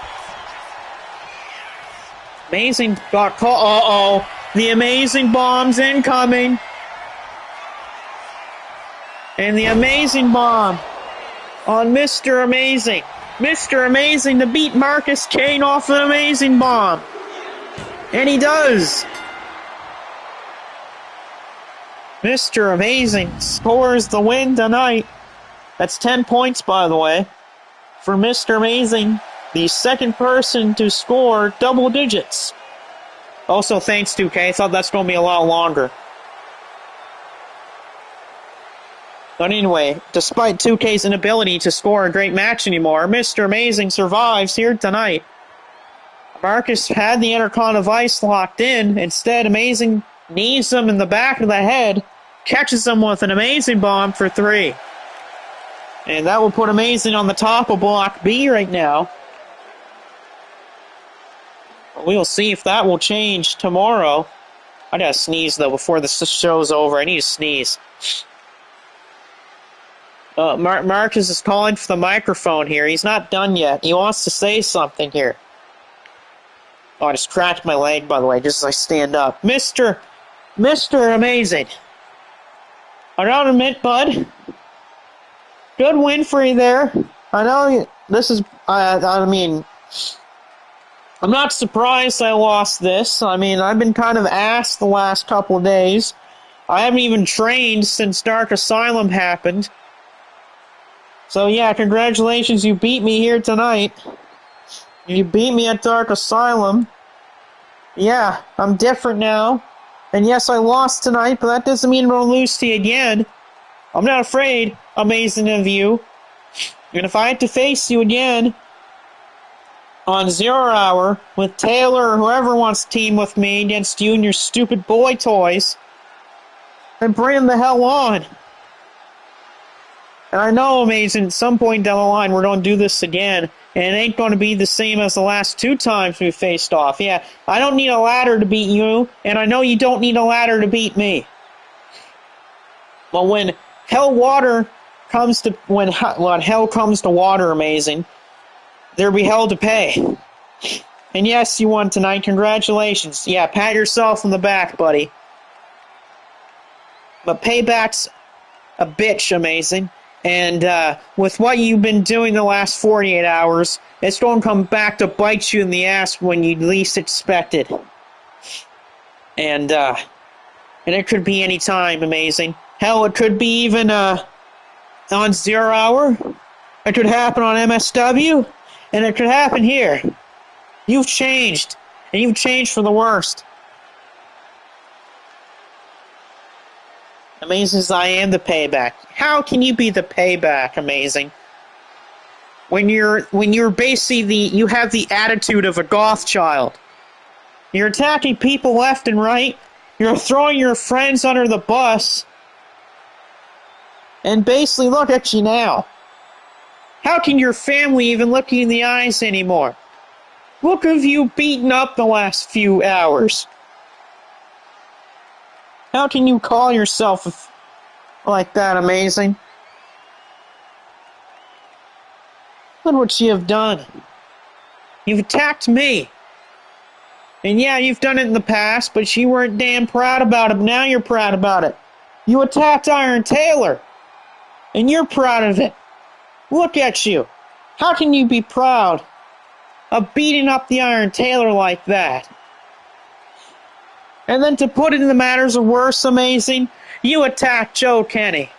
Amazing got caught. The Amazing bomb's incoming. And the Amazing bomb on Mr. Amazing. Mr. Amazing to beat Marcus Kane off an Amazing bomb. And he does. Mr. Amazing scores the win tonight. That's 10 points, by the way, for Mr. Amazing. The second person to score double digits. Also, thanks, 2K. I thought that's going to be a lot longer. But anyway, despite 2K's inability to score a great match anymore, Mr. Amazing survives here tonight. Marcus had the Anaconda Vice locked in. Instead, Amazing knees him in the back of the head, catches him with an Amazing bomb for 3. And that will put Amazing on the top of Block B right now. We'll see if that will change tomorrow. I gotta sneeze, though, before the show's over. I need to sneeze. Marcus is calling for the microphone here. He's not done yet. He wants to say something here. Oh, I just cracked my leg, by the way, just as I stand up. Mr. Amazing. I gotta admit, bud. Good win for you there. I know this is, I'm not surprised I lost this. I mean, I've been kind of ass the last couple of days. I haven't even trained since Dark Asylum happened. So yeah, congratulations, you beat me here tonight. You beat me at Dark Asylum. Yeah, I'm different now. And yes, I lost tonight, but that doesn't mean I'm going to lose to you again. I'm not afraid, Amazing of you. And if I had to face you again on 0 Hour with Taylor or whoever wants to team with me against you and your stupid boy toys, then bring them the hell on. And I know, Amazing, at some point down the line we're going to do this again, and it ain't going to be the same as the last 2 times we faced off. Yeah, I don't need a ladder to beat you, and I know you don't need a ladder to beat me. But when Hell Water when hell comes to water, amazing, there'll be hell to pay. And yes, you won tonight. Congratulations. Yeah, pat yourself on the back, buddy. But payback's a bitch, amazing. And with what you've been doing the last 48 hours, it's going to come back to bite you in the ass when you least expect it. And it could be any time, amazing. Hell, it could be even on 0 Hour. It could happen on MSW. And it could happen here. You've changed. And you've changed for the worst. Amazing as I am the payback. How can you be the payback, amazing? When you're basically you have the attitude of a goth child. You're attacking people left and right. You're throwing your friends under the bus. And basically, look at you now. How can your family even look you in the eyes anymore? Look who you beaten up the last few hours. How can you call yourself like that, amazing? Look what you have done. You've attacked me. And yeah, you've done it in the past, but you weren't damn proud about it. But now you're proud about it. You attacked Iron Taylor. And you're proud of it. Look at you. How can you be proud of beating up the Iron Taylor like that? And then to put it in the matters of worse, amazing, you attacked Joe Kenny.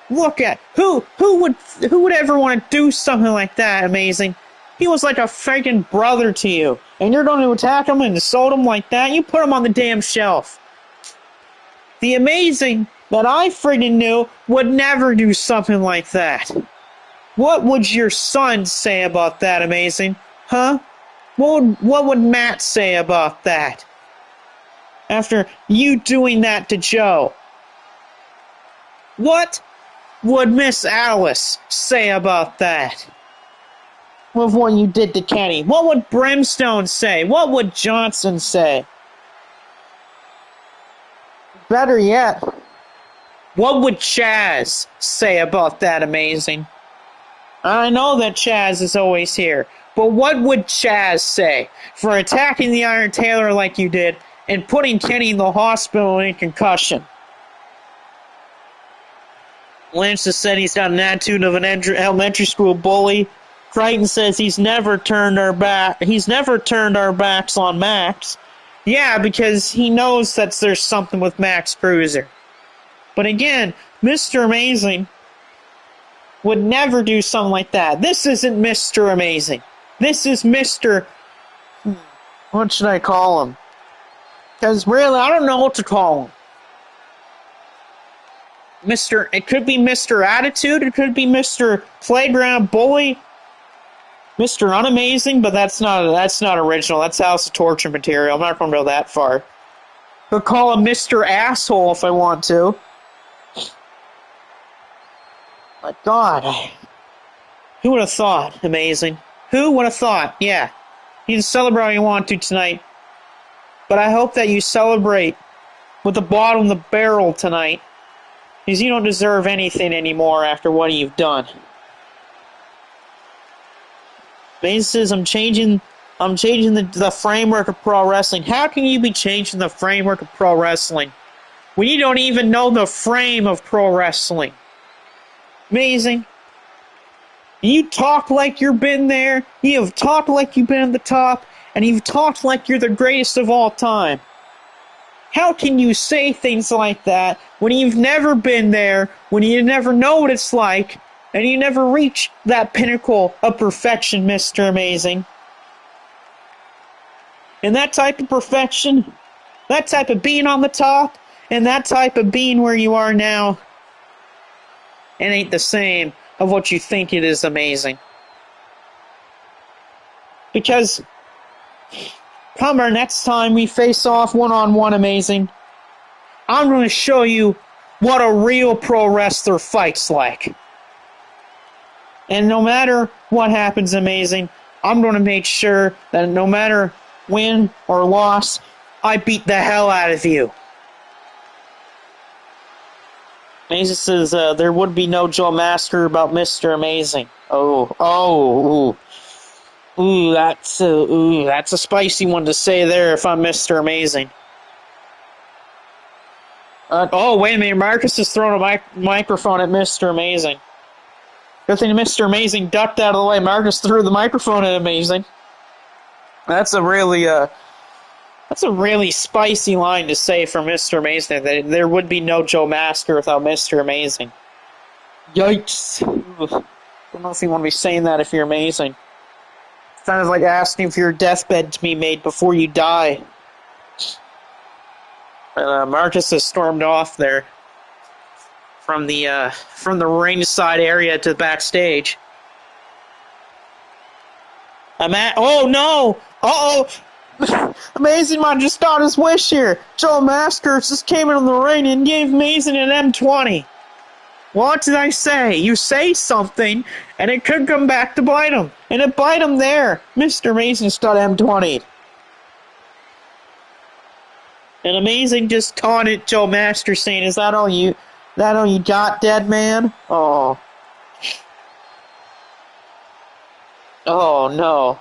Look at who would ever want to do something like that, amazing? He was like a freaking brother to you, and you're going to attack him and insult him like that? You put him on the damn shelf. The amazing that I friggin' knew would never do something like that. What would your son say about that, amazing? Huh? What would Matt say about that? After you doing that to Joe? What would Miss Alice say about that? With what you did to Kenny? What would Brimstone say? What would Johnson say? Better yet, what would Chaz say about that, amazing? I know that Chaz is always here, but what would Chaz say for attacking the Iron Taylor like you did and putting Kenny in the hospital in concussion? Lynch has said he's got an attitude of an elementary school bully. Crichton says he's never turned our backs on Max. Yeah, because he knows that there's something with Max Cruiser. But again, Mr. Amazing would never do something like that. This isn't Mr. Amazing. This is Mr. What should I call him? Because really, I don't know what to call him. It could be Mr. Attitude, it could be Mr. Playground Bully, Mr. Unamazing, but that's not original. That's House of Torture material. I'm not going to go that far. Could call him Mr. Asshole if I want to. My God. Who would have thought? Amazing. Who would have thought? Yeah. You can celebrate all you want to tonight. But I hope that you celebrate with the bottom of the barrel tonight. Because you don't deserve anything anymore after what you've done. Basis, I'm changing the framework of pro wrestling. How can you be changing the framework of pro wrestling when you don't even know the frame of pro wrestling? Amazing. You talk like you've been there, you have talked like you've been at the top, and you've talked like you're the greatest of all time. How can you say things like that when you've never been there, when you never know what it's like, and you never reach that pinnacle of perfection, Mr. Amazing? And that type of perfection, that type of being on the top, and that type of being where you are now, it ain't the same of what you think it is, amazing. Because come our next time we face off one-on-one, amazing, I'm going to show you what a real pro wrestler fights like. And no matter what happens, amazing, I'm going to make sure that no matter win or loss, I beat the hell out of you. Amazing says there would be no Joe Master about Mr. Amazing. Ooh, that's a spicy one to say there if I'm Mr. Amazing. Wait a minute, Marcus is throwing a microphone at Mr. Amazing. Good thing Mr. Amazing ducked out of the way. Marcus threw the microphone at Amazing. That's a really spicy line to say for Mr. Amazing. That there would be no Joe Masker without Mr. Amazing. Yikes. Ugh. Don't know if you want to be saying that if you're amazing. It's kind of like asking for your deathbed to be made before you die. Marcus has stormed off there from the ringside area to the backstage. Oh no! Amazing Man just got his wish here. Joe Masker just came into the ring and gave Amazing an M20. What did I say? You say something, and it could come back to bite him. And it bite him there. Mr. Amazing just got M20'd. And Amazing just taunted Joe Master, saying, "Is that all you got, dead man?" Oh. Oh no.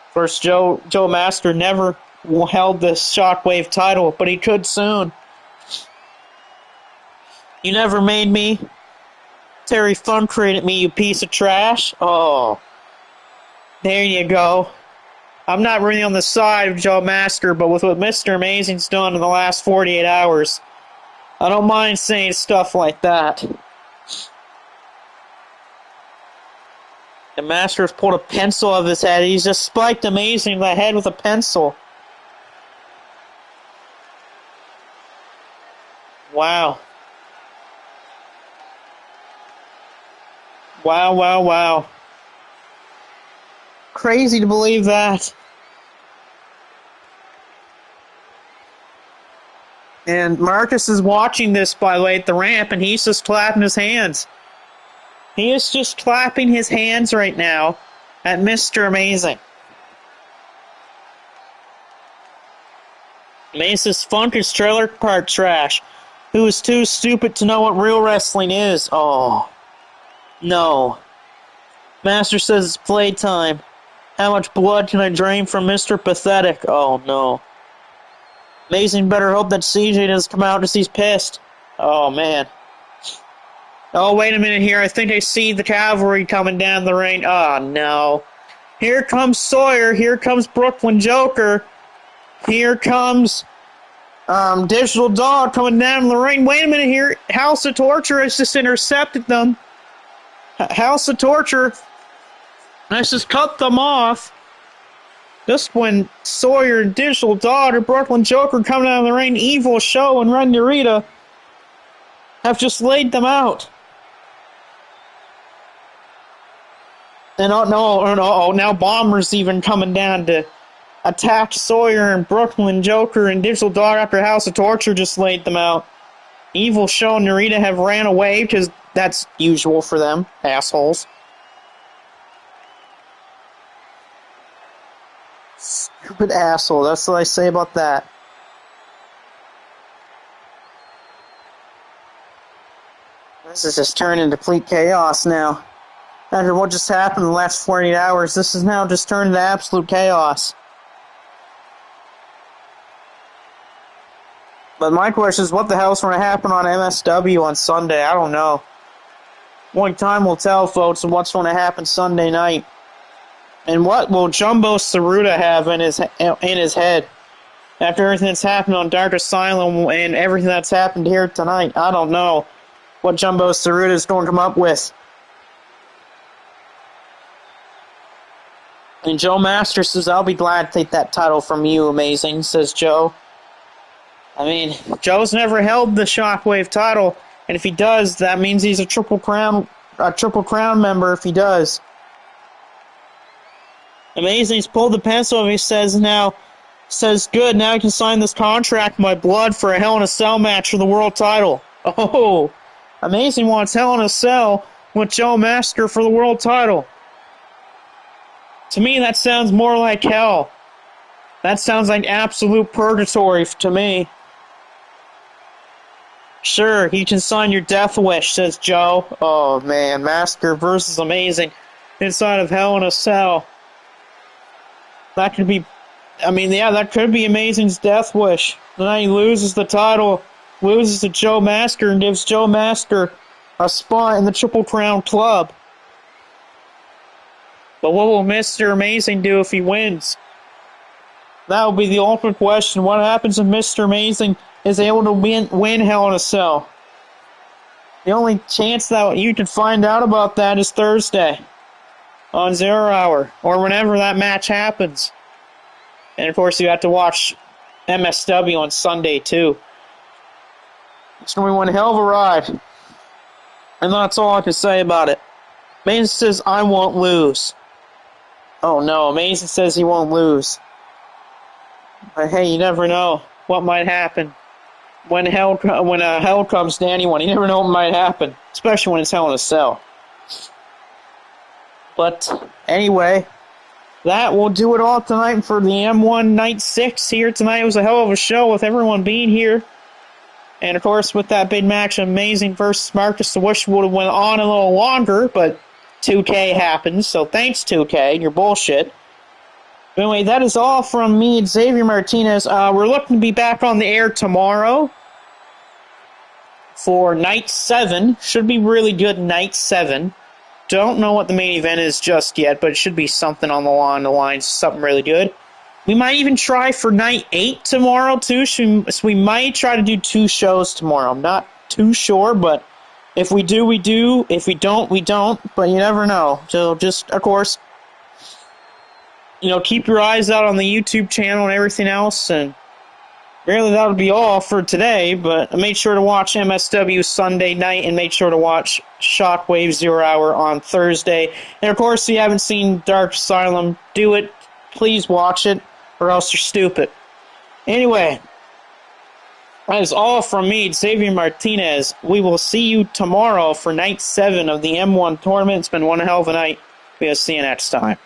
Of course, Joe Master never held the Shockwave title, but he could soon. You never made me. Terry Funk created me, you piece of trash. Oh. There you go. I'm not really on the side of Joe Master, but with what Mr. Amazing's done in the last 48 hours, I don't mind saying stuff like that. The Master's pulled a pencil off his head. He's just spiked Amazing in the head with a pencil. Wow. Wow. Crazy to believe that. And Marcus is watching this, by the way, at the ramp, and he's just clapping his hands. He is just clapping his hands right now at Mr. Amazing. Mace's Funk is trailer park trash. Who is too stupid to know what real wrestling is? Oh. No. Master says it's playtime. How much blood can I drain from Mr. Pathetic? Oh, no. Amazing better hope that CJ doesn't come out because he's pissed. Oh, man. Oh, wait a minute here. I think I see the cavalry coming down the ring. Oh, no. Here comes Sawyer. Here comes Brooklyn Joker. Here comes Digital Dog coming down the ring. Wait a minute here. House of Torture has just intercepted them. House of Torture has just cut them off. Just when Sawyer and Digital Dog or Brooklyn Joker coming down the ring, Evil Show and Ren Narita have just laid them out. And now Bomber's even coming down to attack Sawyer and Brooklyn Joker and Digital Dog after House of Torture just laid them out. Evil Show and Narita have ran away because that's usual for them, assholes. Stupid asshole, that's what I say about that. This is just turning into complete chaos now. After what just happened in the last 48 hours, this is now just turned into absolute chaos. But my question is, what the hell's going to happen on MSW on Sunday? I don't know. Only time will tell, folks, what's going to happen Sunday night. And what will Jumbo Tsuruta have in his head after everything that's happened on Dark Asylum and everything that's happened here tonight? I don't know what Jumbo Tsuruta is going to come up with. And Joe Master says, "I'll be glad to take that title from you, Amazing," says Joe. I mean, Joe's never held the Shockwave title, and if he does, that means he's a Triple Crown member if he does. Amazing's pulled the pencil and he says, good, now I can sign this contract in my blood for a Hell in a Cell match for the world title. Oh, Amazing wants Hell in a Cell with Joe Master for the world title. To me, that sounds more like hell. That sounds like absolute purgatory to me. Sure, you can sign your death wish, says Joe. Oh, man, Masker versus Amazing inside of Hell in a Cell. That could be, that could be Amazing's death wish. The night he loses the title, loses to Joe Masker, and gives Joe Masker a spot in the Triple Crown Club. But what will Mr. Amazing do if he wins? That will be the ultimate question. What happens if Mr. Amazing is able to win Hell in a Cell? The only chance that you can find out about that is Thursday on 0 Hour, or whenever that match happens. And of course, you have to watch MSW on Sunday too. It's going to be one hell of a ride. And that's all I can say about it. Amazing says, I won't lose. Oh no, Amazing says he won't lose. But hey, you never know what might happen. When hell comes to anyone, you never know what might happen. Especially when it's Hell in a Cell. But anyway, that will do it all tonight for the M1 Night 6 here tonight. It was a hell of a show with everyone being here. And of course, with that big match, Amazing versus Marcus, I wish it would have went on a little longer, but 2K happens, so thanks 2K, you're bullshit. Anyway, that is all from me and Xavier Martinez. We're looking to be back on the air tomorrow for Night 7. Should be really good Night 7. Don't know what the main event is just yet, but it should be something along the lines, something really good. We might even try for Night 8 tomorrow, too. So we might try to do 2 shows tomorrow. I'm not too sure, but if we do, we do. If we don't, we don't. But you never know. So just, of course, keep your eyes out on the YouTube channel and everything else. And really, that would be all for today. But make sure to watch MSW Sunday night and make sure to watch Shockwave 0 Hour on Thursday. And, of course, if you haven't seen Dark Asylum, do it. Please watch it, or else you're stupid. Anyway, that is all from me, Xavier Martinez. We will see you tomorrow for Night 7 of the M1 tournament. It's been one hell of a night. We'll see you next time.